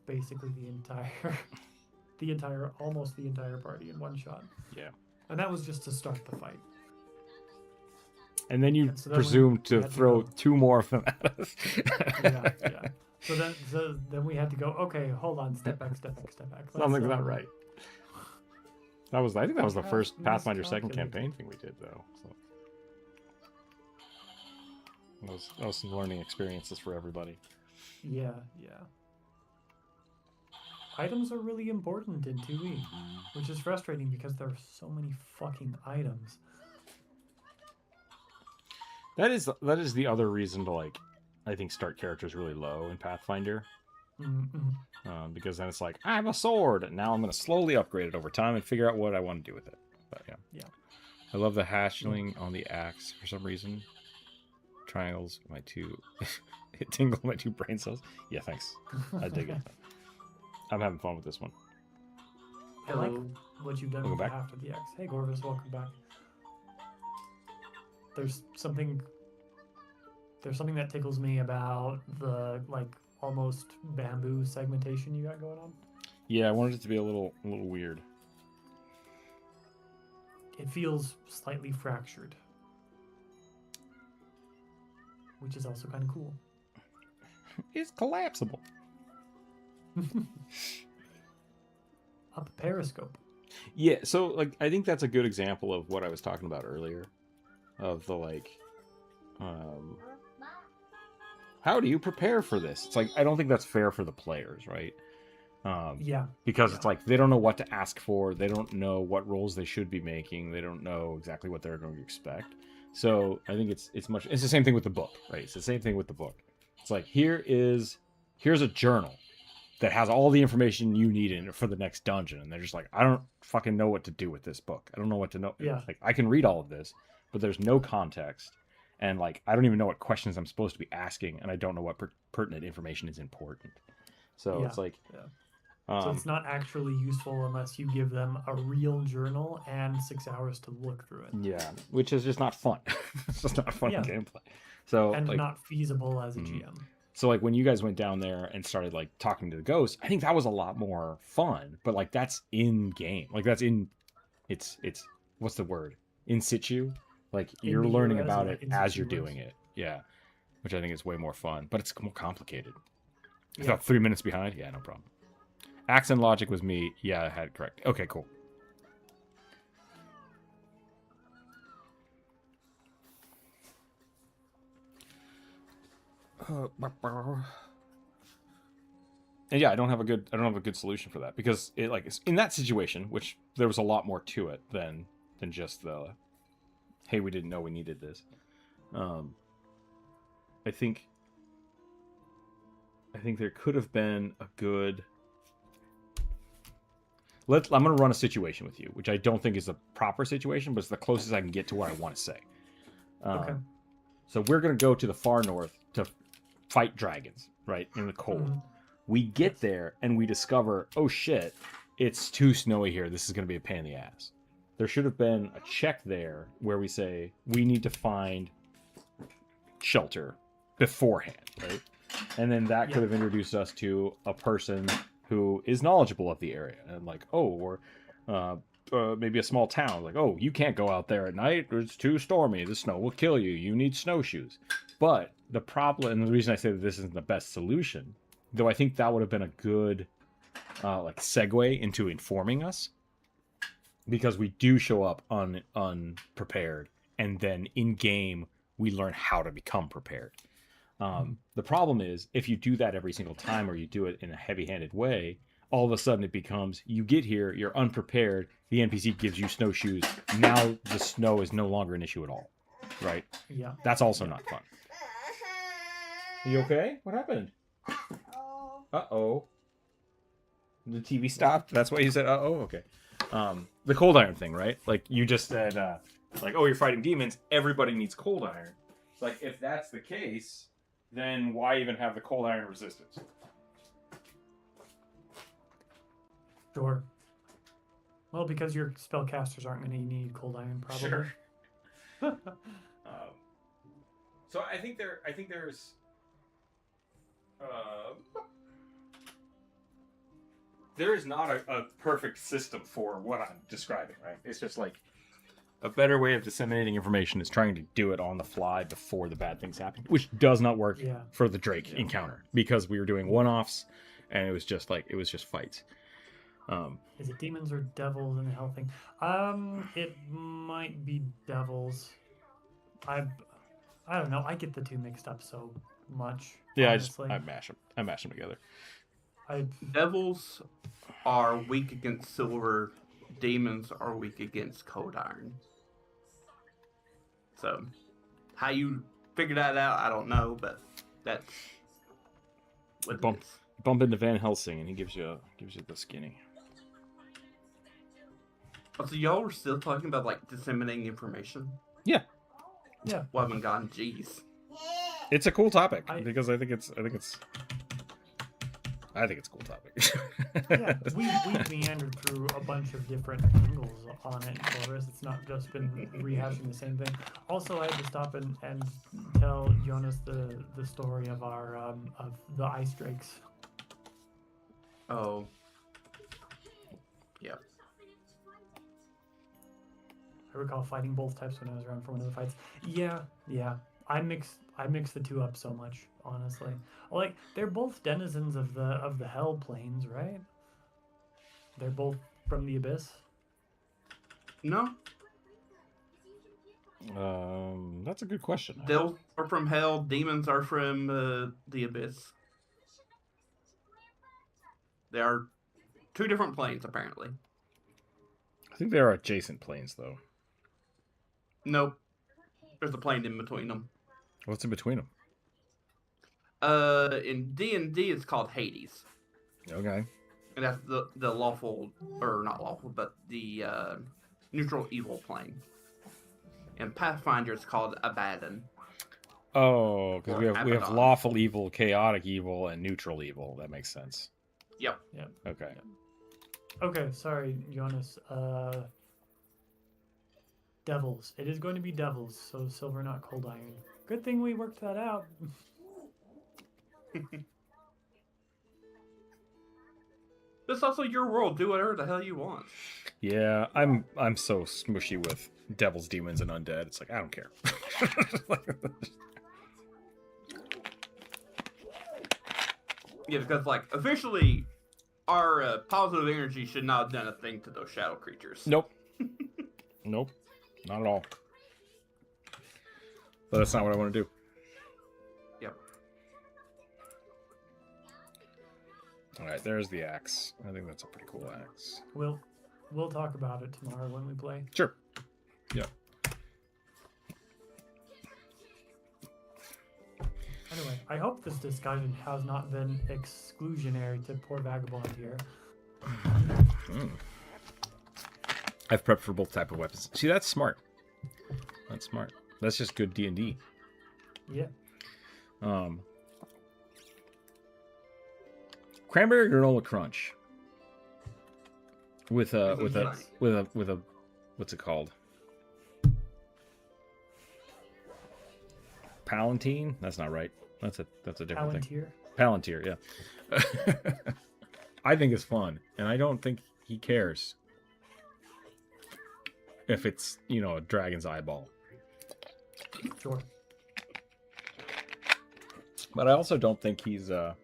basically almost the entire party in one shot. Yeah. And that was just to start the fight. And then you so presumed to throw 2 more of them at us. Yeah. So then we had to go, okay, hold on, step back. Something's not right. I think that was the first Pathfinder 2nd campaign thing we did, though. So. That was some learning experiences for everybody. Yeah. Items are really important in 2E, which is frustrating because there are so many fucking items. That is the other reason to I think start characters really low in Pathfinder. Mm-hmm. Because then it's like, I have a sword, and now I'm going to slowly upgrade it over time and figure out what I want to do with it. But yeah. I love the hatchling on the axe for some reason. Triangles my 2 it tingled my 2 brain cells. Yeah, thanks. I dig it. I'm having fun with this one. I like what you've done with back. After the X. Hey Gorvis, welcome back. There's something that tickles me about the almost bamboo segmentation you got going on. Yeah, I wanted it to be a little weird. It feels slightly fractured, which is also kind of cool. It's collapsible. Up a periscope. Yeah, so I think that's a good example of what I was talking about earlier, of the how do you prepare for this? It's I don't think that's fair for the players, right? Because it's they don't know what to ask for. They don't know what roles they should be making. They don't know exactly what they're going to expect. So I think it's the same thing with the book, right? It's the same thing with the book. It's here's a journal that has all the information you need in it for the next dungeon, and they're just I don't fucking know what to do with this book. I don't know what to know. Yeah. I can read all of this, but there's no context, and I don't even know what questions I'm supposed to be asking, and I don't know what pertinent information is important. So it's So it's not actually useful unless you give them a real journal and 6 hours to look through it. Yeah, which is just not fun. It's just not fun Yeah. gameplay. So And like, not feasible as a GM. so like when you guys went down there and started like talking to the ghosts, I think that was a lot more fun. But like that's in game, like that's in, it's what's the word? In situ. Like you're the learning URS, about yeah, it in as situ you're works. doing it. Yeah, which I think is way more fun, but it's more complicated. Yeah. About 3 minutes behind. Yeah, no problem. Accent logic was me. Yeah, I had it correct. Okay, cool. And yeah, I don't have a good solution for that because it like in that situation, which there was a lot more to it than just the hey, we didn't know we needed this. I think there could have been a good. I'm going to run a situation with you, which I don't think is the proper situation, but it's the closest I can get to what I want to say. Okay. So we're going to go to the far north to fight dragons, right, in the cold. Mhm. We get there and we discover, oh shit, it's too snowy here. This is going to be a pain in the ass. There should have been a check there where we say we need to find shelter beforehand, right? And then that could have introduced us to a person who is knowledgeable of the area and like, oh, or maybe a small town, like, oh, you can't go out there at night. It's too stormy. The snow will kill you. You need snowshoes. But the problem, and the reason I say that this isn't the best solution, though I think that would have been a good like segue into informing us, because we do show up unprepared, and then in game we learn how to become prepared. The problem is if you do that every single time, or you do it in a heavy-handed way, all of a sudden it becomes you get here, you're unprepared, the NPC gives you snowshoes, now the snow is no longer an issue at all, right? Yeah. That's also not fun. You okay? What happened? Uh-oh. The TV stopped? That's why you said uh-oh? Okay. The cold iron thing, right? Like, you just said, like, oh, you're fighting demons, everybody needs cold iron. Like, if that's the case, then why even have the cold iron resistance? Sure. Well, because your spellcasters aren't going to need cold iron, probably. Sure. So I think there's there is not a perfect system for what I'm describing, right? It's just like a better way of disseminating information is trying to do it on the fly before the bad things happen, which does not work for the Drake encounter, because we were doing one-offs and it was just fights. Is it demons or devils in the hell thing? It might be devils. I don't know. I get the two mixed up so much. Yeah, honestly. I mash them together. Devils are weak against silver. Demons are weak against cold iron. So, how you figure that out, I don't know, but that's what it is. Bump into Van Helsing and he gives you the skinny. Oh, so y'all were still talking about like disseminating information? Yeah. Well, I haven't gone. Jeez. It's a cool topic because I think it's a cool topic. Yeah, we meandered through a bunch of different angles on it, Boris. It's not just been rehashing the same thing. Also, I had to stop and tell Jonas the story of our of the ice drakes. Oh. Yeah. I recall fighting both types when I was around for one of the fights. Yeah. I mix the two up so much, honestly. Like, they're both denizens of the hell plains, right? They're both from the abyss. No. That's a good question. Devils are from hell. Demons are from the abyss. They are two different planes, apparently. I think they are adjacent planes, though. Nope. There's a plane in between them. What's in between them? In D&D, it's called Hades. Okay. And that's the lawful, or not lawful, but the neutral evil plane. In Pathfinder, it's called Abaddon. Oh, because we have Abaddon. lawful evil, chaotic evil, and neutral evil. That makes sense. Yep. Okay. Okay, sorry, Jonas. Devils. It is going to be devils, so silver, not cold iron. Good thing we worked that out. It's also your world. Do whatever the hell you want. Yeah, I'm so smushy with devils, demons, and undead. It's like I don't care. Yeah, because like officially, our positive energy should not have done a thing to those shadow creatures. Nope. Nope. Not at all. But that's not what I want to do. Yep. All right, there's the axe. I think that's a pretty cool axe. We'll talk about it tomorrow when we play. Sure. Yeah. Anyway, I hope this discussion has not been exclusionary to poor Vagabond here. I've prepped for both type of weapons. See, that's smart. That's smart. That's just good D&D. Yeah. Cranberry granola crunch with a what's it called? Palantir? That's not right. That's a different thing. Palantir, yeah. I think it's fun, and I don't think he cares if it's, you know, a dragon's eyeball. Sure. But I also don't think he's I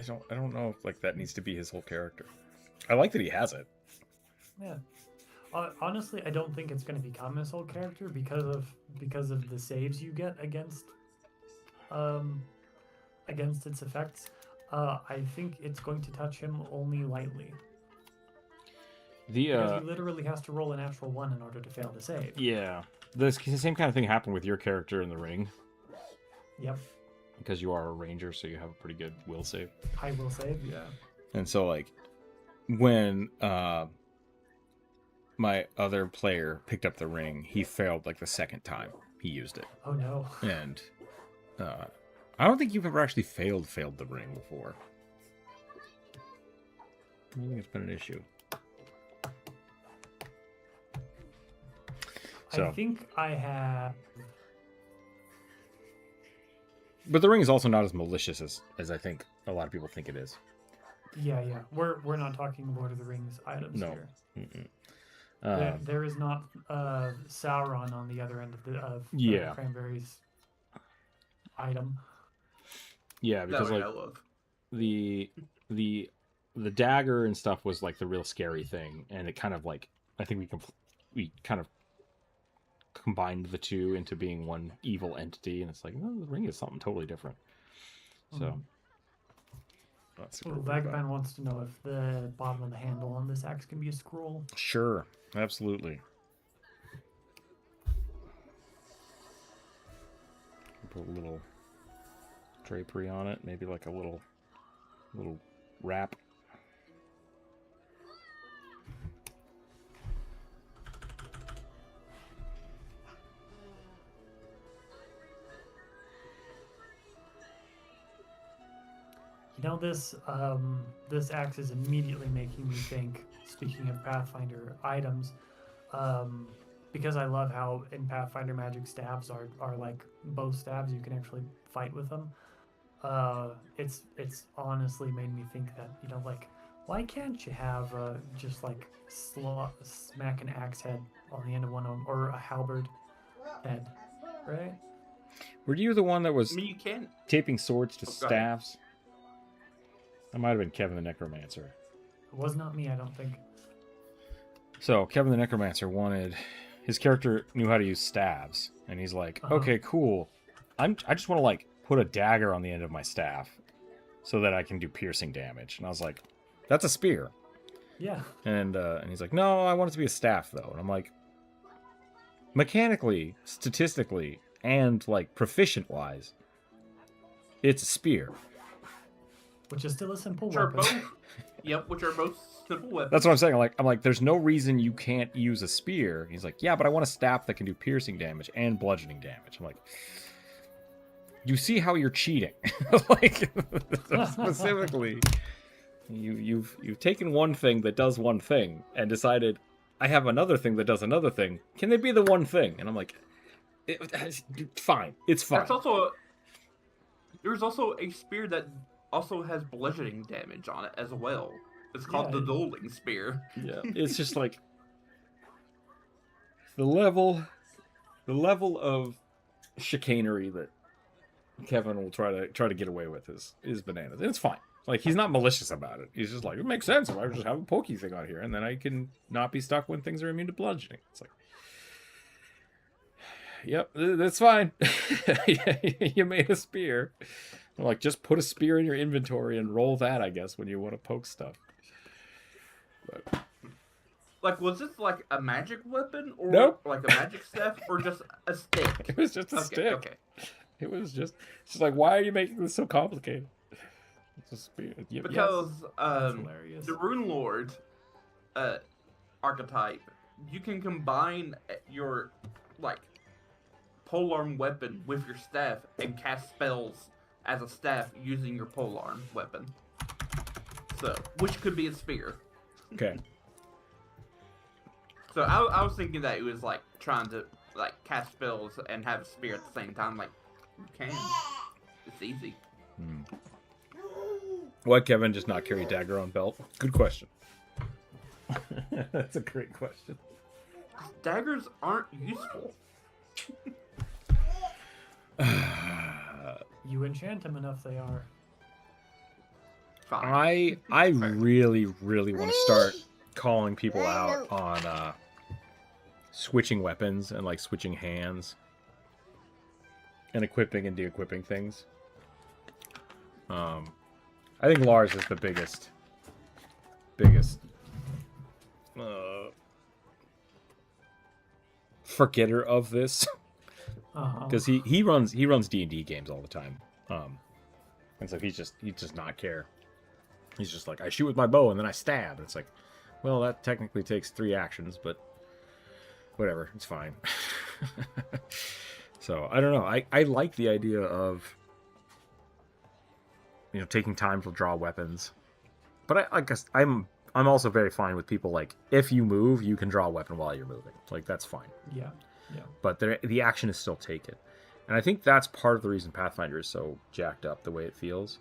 don't know if like that needs to be his whole character. I like that he has it. Yeah. Honestly, I don't think it's going to become his whole character because of the saves you get against its effects. I think it's going to touch him only lightly. Because he literally has to roll a natural 1 in order to fail the save. Yeah. The same kind of thing happened with your character in the ring. Yep. Because you are a ranger, so you have a pretty good will save. I will save, yeah. And so, like, when my other player picked up the ring, he failed, like, the second time he used it. Oh, no. And I don't think you've ever actually failed the ring before. I don't think it's been an issue. So, I think I have... But the ring is also not as malicious as I think a lot of people think it is. Yeah. We're not talking Lord of the Rings items here. There is not Sauron on the other end of Cranberry's item. Yeah, because like the dagger and stuff was like the real scary thing, and it kind of like I think we kind of combined the two into being one evil entity, and it's like, no, the ring is something totally different. So Vagabond wants to know if the bottom of the handle on this axe can be a scroll. Sure, absolutely. Put a little drapery on it, maybe like a little wrap. You know, this axe is immediately making me think, speaking of Pathfinder items, because I love how in Pathfinder magic staves are like bow staves. You can actually fight with them. It's honestly made me think that, you know, like, why can't you have just like smack an axe head on the end of one of them, or a halberd head, right? Were you the one that was you can taping swords to staffs? That might have been Kevin the Necromancer. It was not me, I don't think. So Kevin the Necromancer wanted his character knew how to use staves, and he's like, okay, cool. I just want to like put a dagger on the end of my staff so that I can do piercing damage. And I was like, that's a spear. Yeah. And he's like, no, I want it to be a staff though. And I'm like, mechanically, statistically, and like proficient wise, it's a spear. Which is still a simple which weapon. Are both, yep, which are both simple weapons. That's what I'm saying. I'm like, there's no reason you can't use a spear. He's like, yeah, but I want a staff that can do piercing damage and bludgeoning damage. I'm like, you see how you're cheating. Like, specifically, you've taken one thing that does one thing and decided, I have another thing that does another thing. Can they be the one thing? And I'm like, fine. It's fine. That's also there's also a spear that also has bludgeoning damage on it as well. It's called the dueling spear. Yeah, it's just like the level of chicanery that Kevin will try to get away with is bananas. And it's fine. Like, he's not malicious about it. He's just like, it makes sense if I just have a pokey thing on here, and then I can not be stuck when things are immune to bludgeoning. It's like, yep, that's fine. You made a spear. I'm like, just put a spear in your inventory and roll that, I guess, when you want to poke stuff. But... like, was this like a magic weapon, or nope. like a magic staff, or just a stick? It was just a stick. Okay. It was just like, why are you making this so complicated? It's a spear. Because the Rune Lord archetype, you can combine your like polearm weapon with your staff and cast spells as a staff using your polearm weapon. So, which could be a spear. Okay. So I was thinking that it was like trying to like cast spells and have a spear at the same time. Like, you can. It's easy. Why Kevin just not carry a dagger on belt? Good question. That's a great question. Daggers aren't useful. You enchant them enough, they are. Fine. I really want to start calling people out on switching weapons and like switching hands and equipping and de-equipping things. I think Lars is the biggest forgetter of this, because he runs D&D games all the time, and so he does not care. He's just like, I shoot with my bow and then I stab. And it's like, well, that technically takes 3 actions, but whatever, it's fine. So I don't know. I like the idea of, you know, taking time to draw weapons, but I guess I'm also very fine with people like, if you move, you can draw a weapon while you're moving. Like, that's fine. Yeah. But the action is still taken, and I think that's part of the reason Pathfinder is so jacked up the way it feels,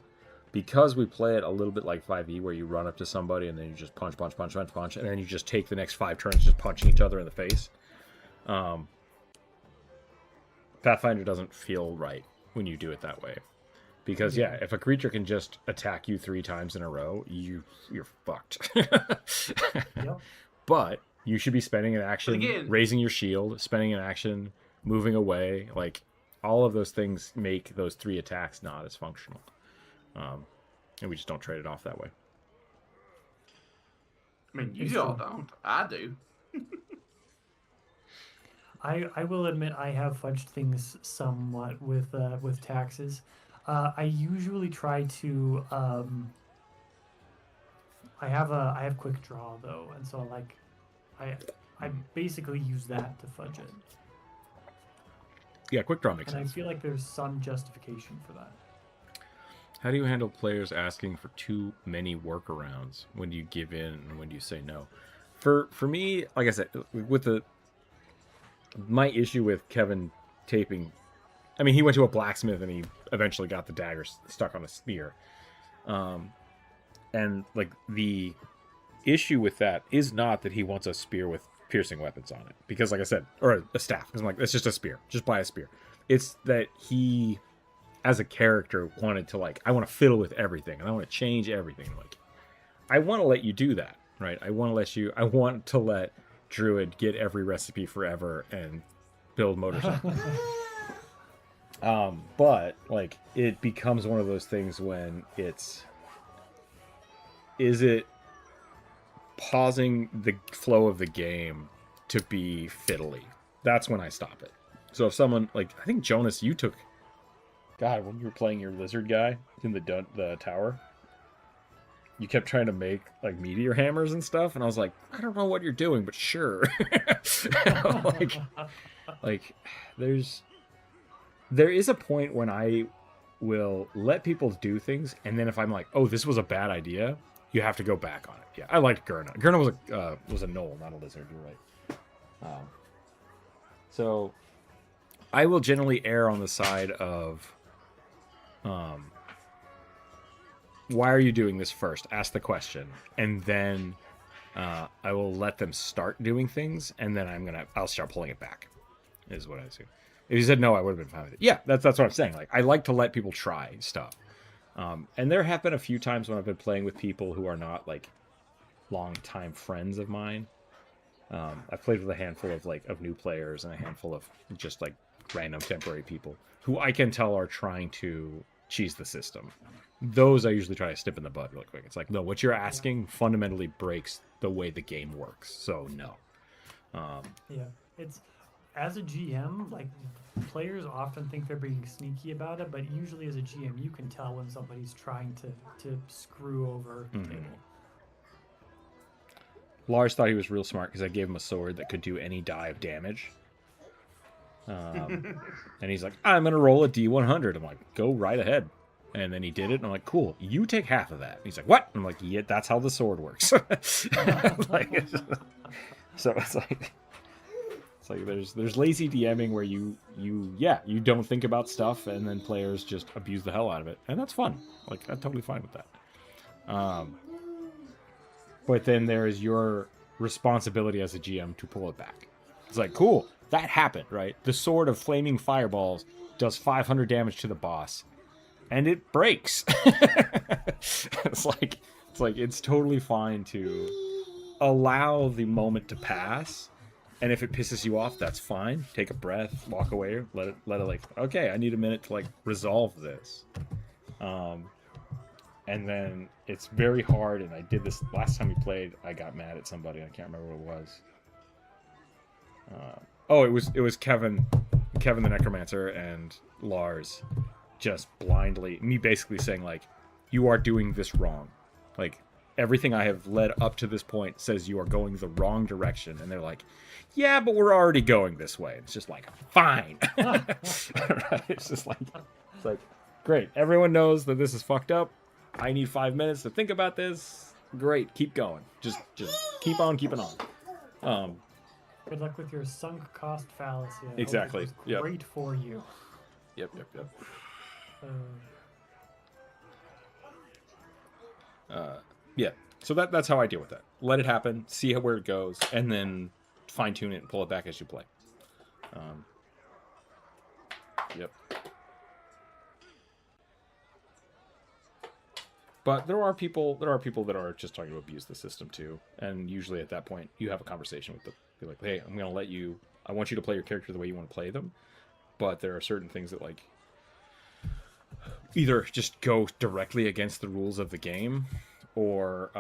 because we play it a little bit like 5e, where you run up to somebody and then you just punch, and then you just take the next 5 turns just punching each other in the face. Pathfinder doesn't feel right when you do it that way. Because, yeah, if a creature can just attack you 3 times in a row, you're fucked. Yep. But you should be spending an action, again, raising your shield, spending an action, moving away. Like, all of those things make those 3 attacks not as functional. And we just don't trade it off that way. I mean, you all don't. I do. I will admit I have fudged things somewhat with taxes. I usually try to. I have quick draw though, and so like, I basically use that to fudge it. Yeah, quick draw makes sense. And I sense. feel like there's some justification for that. How do you handle players asking for too many workarounds? When do you give in and when do you say no? For me, like I said, with my issue with Kevin taping, I mean, he went to a blacksmith and he eventually got the dagger stuck on a spear. And like, the issue with that is not that he wants a spear with piercing weapons on it, because like I said, or a staff, because I'm like, it's just a spear, just buy a spear. It's that he, as a character, wanted to, like, I want to fiddle with everything and I want to change everything. Like, I want to let you do that, right? I want to let Druid get every recipe forever and build motorcycles. But like, it becomes one of those things when is it pausing the flow of the game to be fiddly? That's when I stop it. So if someone, like, I think Jonas, you took, God, when you were playing your lizard guy in the tower, you kept trying to make like meteor hammers and stuff, and I was like, I don't know what you're doing, but sure. like there's there is a point when I will let people do things, and then if I'm like, oh, this was a bad idea, you have to go back on it. Yeah, I liked Gurna. Gurna was a gnoll, not a lizard. You're right. So I will generally err on the side of, why are you doing this first? Ask the question, and then I will let them start doing things, and then I'll start pulling it back. Is what I assume. If you said no, I would have been fine with it. Yeah, that's what I'm saying. Like, I like to let people try stuff. And there have been a few times when I've been playing with people who are not like long-time friends of mine. I've played with a handful of new players and a handful of just like random temporary people who I can tell are trying to cheese the system. Those I usually try to snip in the bud real quick. It's like, no, what you're asking fundamentally breaks the way the game works. So no. Yeah, it's as a GM, like players often think they're being sneaky about it, but usually as a GM, you can tell when somebody's trying to screw over the table. Lars thought he was real smart because I gave him a sword that could do any die of damage. And he's like, I'm going to roll a D100. I'm like, go right ahead. And then he did it, and I'm like, cool, you take half of that. And he's like, what? I'm like, yeah, that's how the sword works. Like, so it's like there's lazy DMing where you don't think about stuff, and then players just abuse the hell out of it, and that's fun. Like, I'm totally fine with that. But then there is your responsibility as a GM to pull it back. It's like, cool, that happened, right? The sword of flaming fireballs does 500 damage to the boss, and it breaks. It's totally fine to allow the moment to pass, and if it pisses you off, that's fine. Take a breath, walk away, let it like, okay, I need a minute to like resolve this. And then it's very hard, and I did this last time we played. I got mad at somebody. I can't remember what it was. It was Kevin the Necromancer and Lars just blindly, me basically saying like, you are doing this wrong. Like, everything I have led up to this point says you are going the wrong direction. And they're like, yeah, but we're already going this way. It's just like, fine. It's just like, it's like, great. Everyone knows that this is fucked up. I need 5 minutes to think about this. Great. Keep going. Just keep on keeping on. Good luck with your sunk cost fallacy. Exactly. Yep. Great for you. Yep. Yeah. So that's how I deal with that. Let it happen, see where it goes, and then fine tune it and pull it back as you play. Yep. But there are people that are just trying to abuse the system too, and usually at that point you have a conversation with them. Be like, hey, I want you to play your character the way you want to play them, but there are certain things that like either just go directly against the rules of the game, or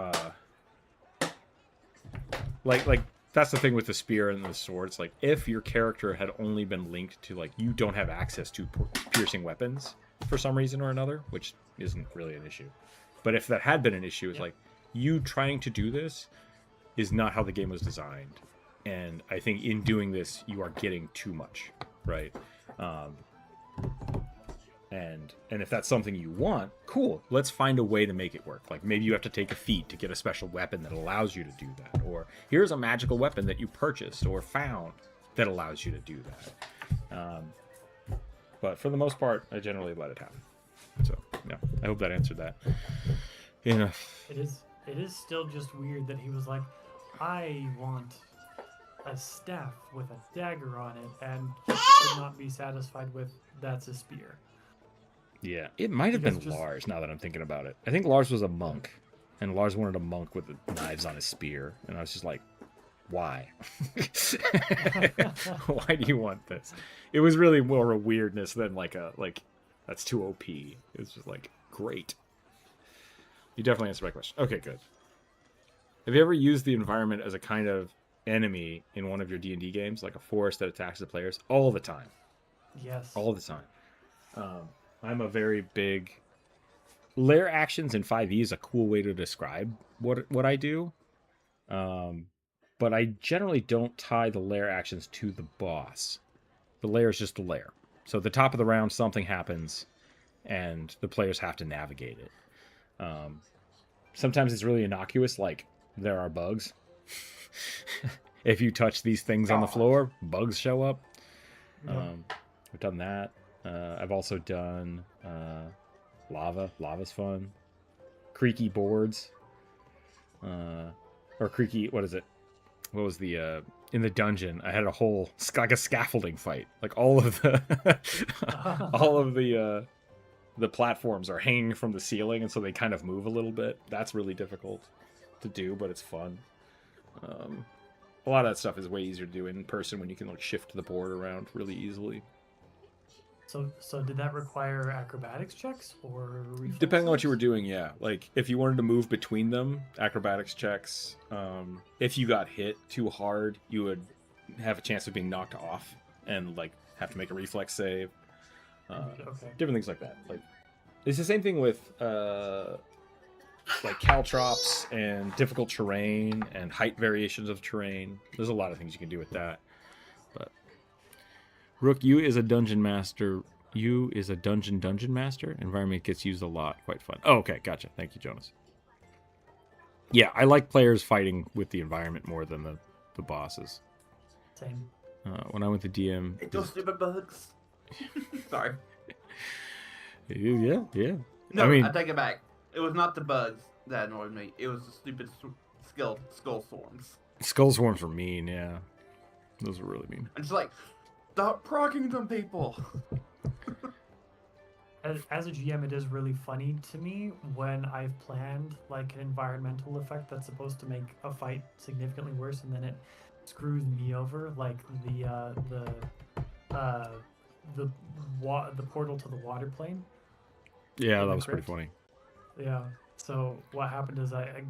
like that's the thing with the spear and the sword. It's like, if your character had only been linked to, like, you don't have access to piercing weapons for some reason or another, which isn't really an issue. But if that had been an issue, it's like, you trying to do this is not how the game was designed. And I think in doing this, you are getting too much, right? And if that's something you want, cool, let's find a way to make it work. Like, maybe you have to take a feat to get a special weapon that allows you to do that. Or here's a magical weapon that you purchased or found that allows you to do that. But for the most part, I generally let it happen. So, yeah, I hope that answered that. Enough. It is still just weird that he was like, I want a staff with a dagger on it, and could not be satisfied with that's a spear. Yeah, it might have been Lars, now that I'm thinking about it. I think Lars was a monk, and Lars wanted a monk with the knives on his spear, and I was just like, why? Why do you want this? It was really more a weirdness than like that's too OP. It was just like, great. You definitely answered my question. Okay, good. Have you ever used the environment as a kind of enemy in one of your D&D games, like a forest that attacks the players? All the time. Yes. All the time. I'm a very big... Lair actions in 5e is a cool way to describe what I do. But I generally don't tie the lair actions to the boss. The lair is just a lair. So at the top of the round, something happens, and the players have to navigate it. Sometimes it's really innocuous, like there are bugs. If you touch these things on the floor, bugs show up. I've done that. I've also done lava. Lava's fun. Creaky boards. Or creaky, what is it? What was the in the dungeon? I had a whole like a scaffolding fight. Like all of the all of the platforms are hanging from the ceiling, and so they kind of move a little bit. That's really difficult to do, but it's fun. A lot of that stuff is way easier to do in person when you can like shift the board around really easily. So did that require acrobatics checks or reflexes? Depending on what you were doing, yeah. Like if you wanted to move between them, acrobatics checks. If you got hit too hard, you would have a chance of being knocked off and like have to make a reflex save. Different things like that. Like it's the same thing with like caltrops and difficult terrain and height variations of terrain. There's a lot of things you can do with that. But Rook, you is a dungeon master. You is a dungeon master. Environment gets used a lot. Quite fun. Oh, okay, gotcha. Thank you, Jonas. Yeah, I like players fighting with the environment more than the bosses. Same. When I went to DM... Hey, those stupid bugs. Sorry. Yeah. No, I mean, I take it back. It was not the bugs that annoyed me. It was the stupid skull swarms. Skull swarms were mean, yeah. Those were really mean. And it's like, stop proccing them, people. As a GM, it is really funny to me when I've planned like an environmental effect that's supposed to make a fight significantly worse, and then it screws me over, like the portal to the water plane. Yeah, that was pretty funny. Yeah. So what happened is I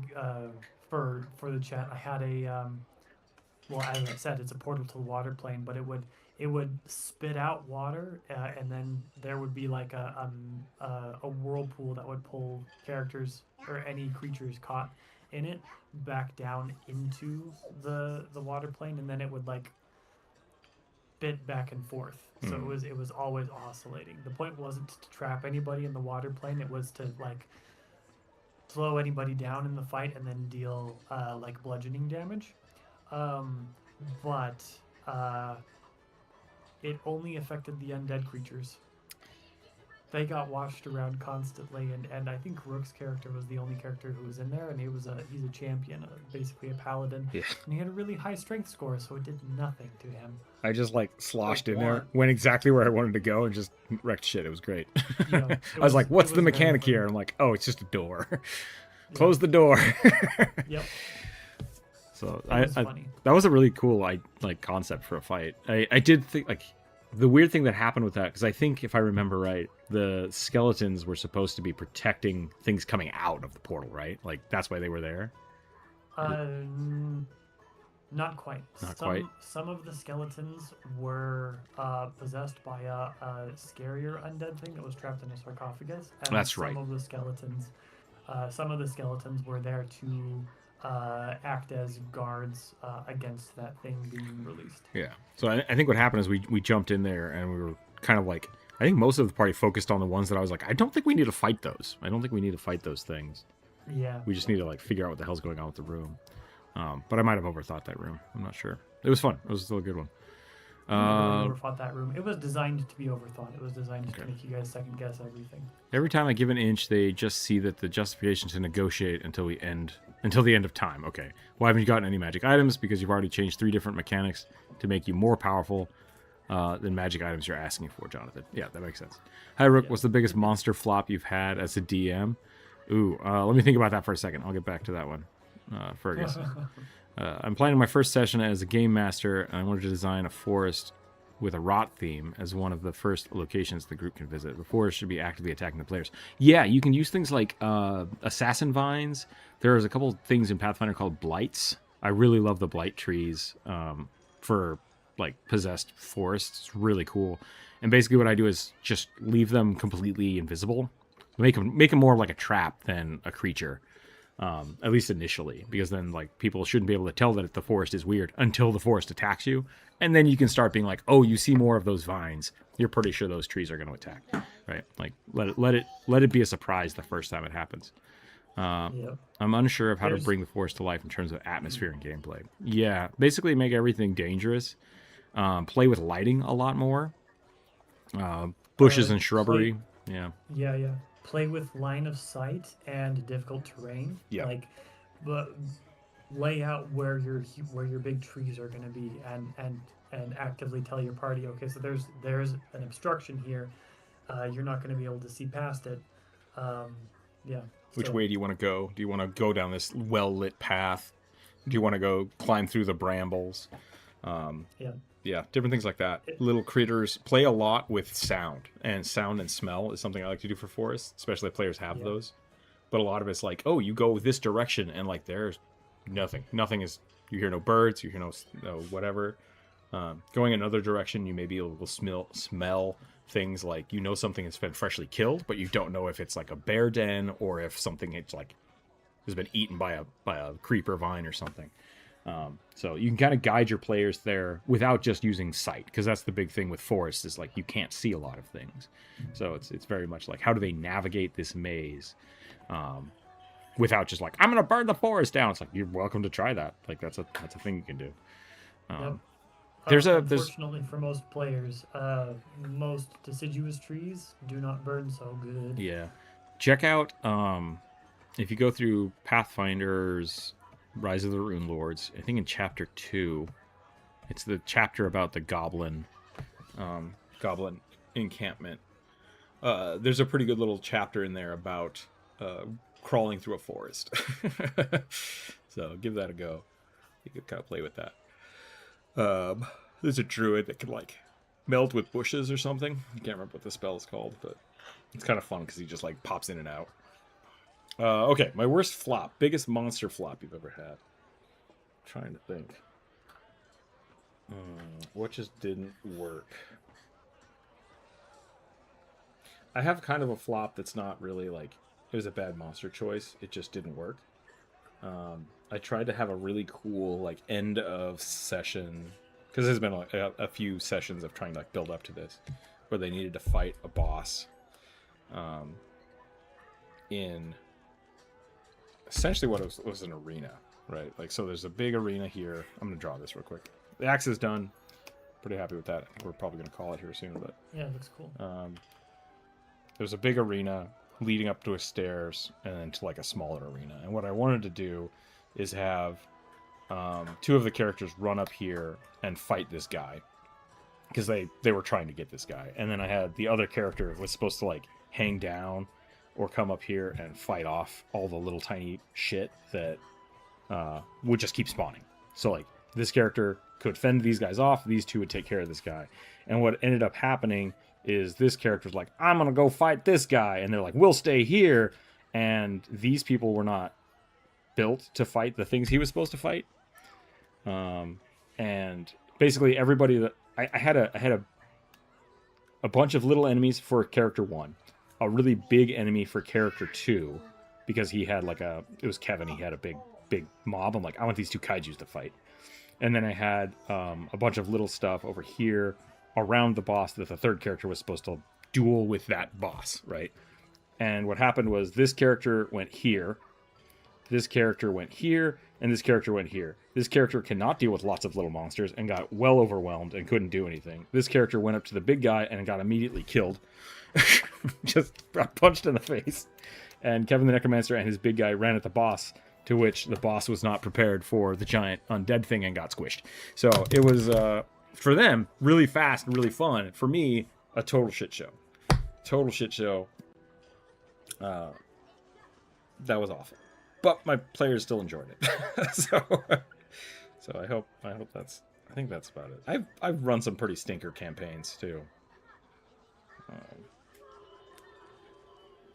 for the chat I had a well, as I said, it's a portal to the water plane, but it would spit out water, and then there would be like a whirlpool that would pull characters or any creatures caught in it back down into the water plane, and then it would like bit back and forth. So it was always oscillating. The point wasn't to trap anybody in the water plane; it was to like slow anybody down in the fight and then deal like bludgeoning damage. But it only affected the undead creatures. They got washed around constantly, and I think Rook's character was the only character who was in there, and he's a champion, basically a paladin, and he had a really high strength score, so it did nothing to him. I just like sloshed in there, went exactly where I wanted to go, and just wrecked shit. It was great. I was like, "What's the mechanic here?" I'm like, "Oh, it's just a door. Close the door." Yep. So that was a really cool concept for a fight. I did think like the weird thing that happened with that, because I think if I remember right, the skeletons were supposed to be protecting things coming out of the portal, right? Like that's why they were there. Not quite. Some of the skeletons were possessed by a scarier undead thing that was trapped in a sarcophagus. And that's right. Some of the skeletons were there to act as guards against that thing being released. Yeah. So I think what happened is we jumped in there and we were kind of like, I think most of the party focused on the ones that I was like, I don't think we need to fight those. I don't think we need to fight those things. Yeah. We just need to like figure out what the hell's going on with the room. But I might have overthought that room. I'm not sure. It was fun. It was still a good one. Overthought that room. It was designed to be overthought. It was designed to make you guys second guess everything. Every time I give an inch, they just see that the justification to negotiate until the end of time. Okay. Why haven't you gotten any magic items? Because you've already changed 3 different mechanics to make you more powerful than magic items you're asking for, Jonathan. Yeah, that makes sense. Hi, Rook. What's the biggest monster flop you've had as a DM? Ooh, let me think about that for a second. I'll get back to that one. Fergus. I'm planning my first session as a game master, and I wanted to design a forest with a rot theme as one of the first locations the group can visit. The forest should be actively attacking the players. Yeah, you can use things like assassin vines. There's a couple things in Pathfinder called blights. I really love the blight trees for like possessed forests. It's really cool. And basically what I do is just leave them completely invisible. Make them more like a trap than a creature. At least initially, because then like people shouldn't be able to tell that the forest is weird until the forest attacks you, and then you can start being like, oh, you see more of those vines, you're pretty sure those trees are going to attack, right? Like let it be a surprise the first time it happens. Yep. I'm unsure of how to There's- bring the forest to life in terms of atmosphere and gameplay. Yeah, basically make everything dangerous. Play with lighting a lot more. Bushes and shrubbery. Yeah. Yeah. Play with line of sight and difficult terrain. Yeah. Like, but lay out where your big trees are going to be, and actively tell your party, okay, so there's an obstruction here. You're not going to be able to see past it. Yeah. Which so- way do you want to go? Do you want to go down this well-lit path? Do you want to go climb through the brambles? Yeah, different things like that. Little critters. Play a lot with sound and smell is something I like to do for forests, especially if players have those. But a lot of it's like, oh, you go this direction, and like there's nothing. Nothing is. You hear no birds. You hear no whatever. Going another direction, you may be able to smell things like something has been freshly killed, but you don't know if it's like a bear den or if something it's like has been eaten by a creeper vine or something. So you can kind of guide your players there without just using sight, because that's the big thing with forests is like you can't see a lot of things. So it's very much like how do they navigate this maze without just like I'm gonna burn the forest down. It's like you're welcome to try that. Like that's a thing you can do. Yep. There's Unfortunately for most players, most deciduous trees do not burn so good. Yeah. Check out if you go through Pathfinder's Rise of the Rune Lords, I think in chapter 2, it's the chapter about the goblin encampment. There's a pretty good little chapter in there about crawling through a forest. So give that a go. You could kind of play with that. There's a druid that can like meld with bushes or something. I can't remember what the spell is called, but it's kind of fun because he just like pops in and out. Okay, my worst flop, biggest monster flop you've ever had. I'm trying to think. What just didn't work? I have kind of a flop that's not really like it was a bad monster choice. It just didn't work. I tried to have a really cool like end of session because there's been like, a few sessions of trying to like build up to this where they needed to fight a boss in essentially what was an arena, right? Like so there's a big arena here. I'm gonna draw this real quick. The axe is done. Pretty happy with that. I think we're probably gonna call it here soon, but Yeah, it looks cool. there's a big arena leading up to a stairs and then to like a smaller arena. And what I wanted to do is have two of the characters run up here and fight this guy because they were trying to get this guy. And then I had the other character was supposed to like hang down or come up here and fight off all the little tiny shit that would just keep spawning. So like this character could fend these guys off. These two would take care of this guy. And what ended up happening is this character's like, I'm going to go fight this guy. And they're like, we'll stay here. And these people were not built to fight the things he was supposed to fight. And basically everybody that I had a bunch of little enemies for character 1, a really big enemy for character 2, because he had like it was Kevin. He had a big mob. I'm like, I want these two kaijus to fight. And then I had a bunch of little stuff over here around the boss that the third character was supposed to duel with that boss, right? And what happened was this character went here, this character went here, and this character went here. This character cannot deal with lots of little monsters and got well overwhelmed and couldn't do anything. This character went up to the big guy and got immediately killed. Just got punched in the face. And Kevin the Necromancer and his big guy ran at the boss, to which the boss was not prepared for the giant undead thing and got squished. So it was, for them, really fast and really fun. For me, a total shit show. Total shit show. That was awful. But my players still enjoyed it. so I hope that's, I think that's about it. I've run some pretty stinker campaigns too.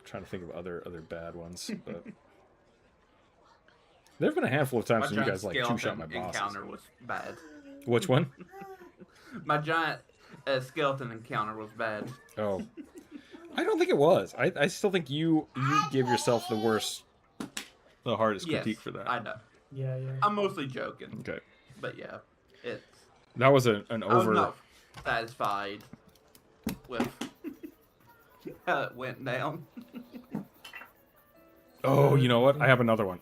Trying to think of other bad ones, but there've been a handful of times when you guys like two-shot my bosses. Encounter was bad. Which one? My giant skeleton encounter was bad. Oh, I don't think it was. I still think you gave yourself the worst the hardest Yes, critique for that. I know. Yeah, yeah. I'm mostly joking. Okay. But yeah, it's... That was an I was over... not satisfied with how it went down. Oh, you know what? I have another one.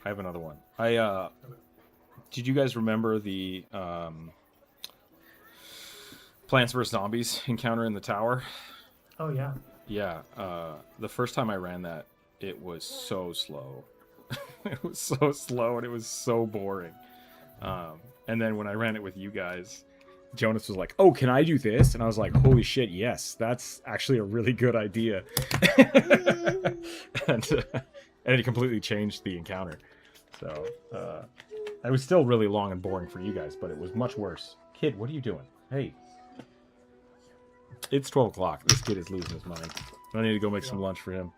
Did you guys remember the Plants vs. Zombies encounter in the tower? Oh, yeah. Yeah. The first time I ran that, it was so slow. It was so slow and it was so boring. And then when I ran it with you guys, Jonas was like, "Oh, can I do this?" And I was like, "Holy shit, yes! That's actually a really good idea." and it completely changed the encounter. So it was still really long and boring for you guys, but it was much worse. Kid, what are you doing? Hey, it's 12 o'clock. This kid is losing his mind. I need to go make some lunch for him.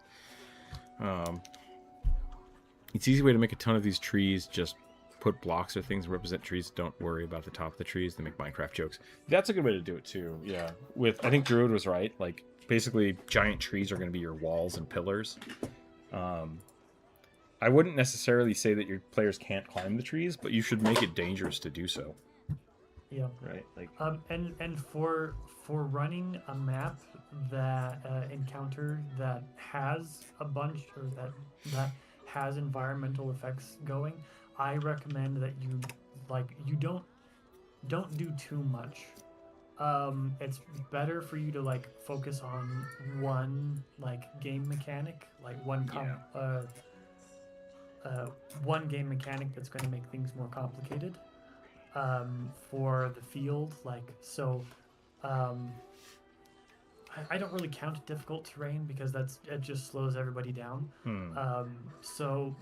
It's an easy way to make a ton of these trees. Just put blocks or things that represent trees. Don't worry about the top of the trees. They make Minecraft jokes. That's a good way to do it too. Yeah. I think Druid was right. Like, basically, giant trees are going to be your walls and pillars. I wouldn't necessarily say that your players can't climb the trees, but you should make it dangerous to do so. Yeah. Right. Like. And for running a map that encounter that has a bunch or that has environmental effects going, I recommend that you don't do too much. It's better for you to like focus on one like game mechanic, like one game mechanic that's going to make things more complicated. For the field, like so. I don't really count difficult terrain because it just slows everybody down. So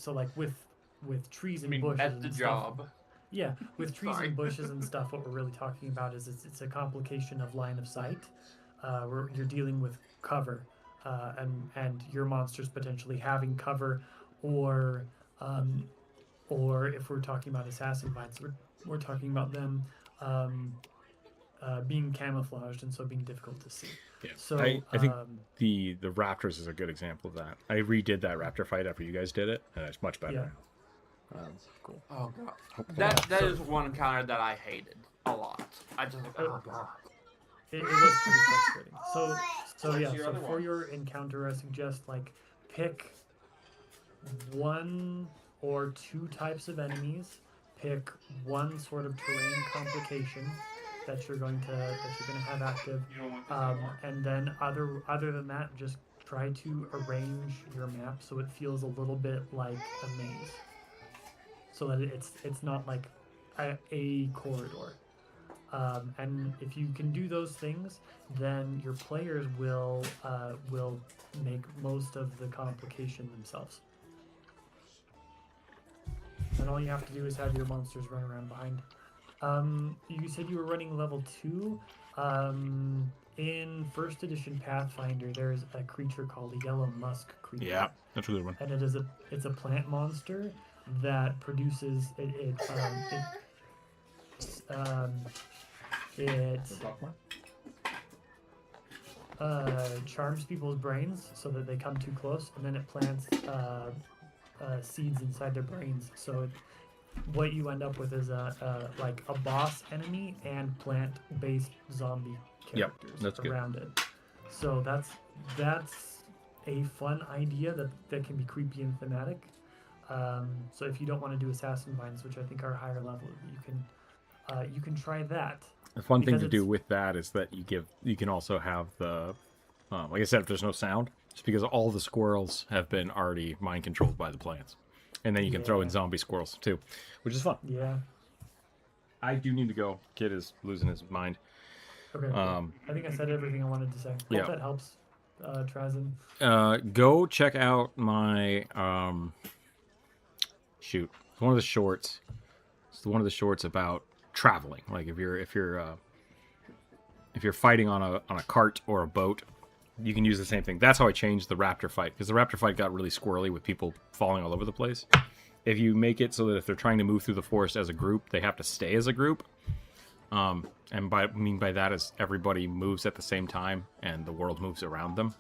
like with trees and bushes That's the and job. stuff, yeah, with trees Sorry. and bushes and stuff, what we're really talking about is it's a complication of line of sight. Where you're dealing with cover, and your monsters potentially having cover, or if we're talking about assassin vines, we're talking about them being camouflaged and so being difficult to see. Yeah. So I think the raptors is a good example of that. I redid that raptor fight after you guys did it, and it's much better. Yeah. Cool. Oh god, that is one encounter that I hated a lot. I just like, oh god. It was pretty frustrating. So Where's yeah. your So other for one? your encounter, I suggest like pick one or two types of enemies. Pick one sort of terrain complication that you're going to have active, and then other than that, just try to arrange your map so it feels a little bit like a maze, so that it's not like a corridor. And if you can do those things, then your players will make most of the complication themselves. And all you have to do is have your monsters run around behind. You said you were running level 2. In first edition Pathfinder, there's a creature called a yellow musk creature. Yeah, that's a good one. And it's a plant monster that produces it charms people's brains so that they come too close, and then it plants seeds inside their brains. So what you end up with is a boss enemy and plant-based zombie characters around it. So that's a fun idea that can be creepy and thematic. So if you don't want to do assassin vines, which I think are higher level, you can try that. The fun thing to do with that is that you can also have the like I said, if there's no sound, it's because all the squirrels have been already mind controlled by the plants. And then you can throw in zombie squirrels too, which is fun. Yeah. I do need to go. Kid is losing his mind. Okay. I think I said everything I wanted to say. Hope that helps, Trazen. Go check out my shoot. It's one of the shorts. It's one of the shorts about traveling. Like if you're fighting on a cart or a boat, you can use the same thing. That's how I changed the raptor fight, because the raptor fight got really squirrely with people falling all over the place. If you make it so that if they're trying to move through the forest as a group, they have to stay as a group. And by that is everybody moves at the same time and the world moves around them.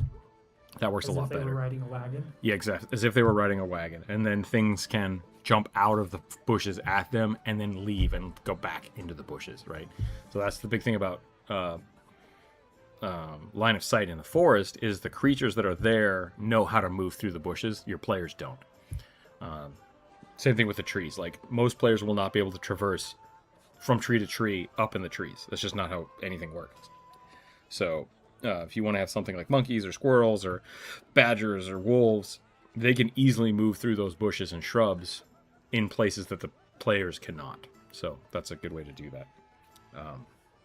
That works a lot As if they better. were riding a wagon. Yeah, exactly. As if they were riding a wagon. And then things can jump out of the bushes at them and then leave and go back into the bushes, right? So that's the big thing about line of sight in the forest is the creatures that are there know how to move through the bushes. Your players don't. Same thing with the trees. Like, most players will not be able to traverse from tree to tree up in the trees. That's just not how anything works. So if you want to have something like monkeys or squirrels or badgers or wolves, they can easily move through those bushes and shrubs in places that the players cannot. So that's a good way to do that.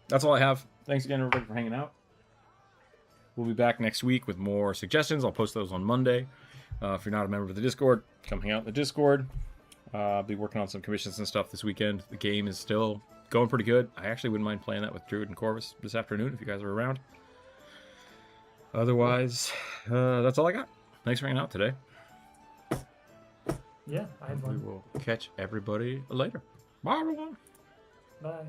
That's all I have. Thanks again, everybody, for hanging out. We'll be back next week with more suggestions. I'll post those on Monday. If you're not a member of the Discord, come hang out in the Discord. I'll be working on some commissions and stuff this weekend. The game is still going pretty good. I actually wouldn't mind playing that with Druid and Corvus this afternoon if you guys are around. Otherwise, that's all I got. Thanks for hanging out today. Yeah, I had We fun. will catch everybody later. Bye, everyone. Bye.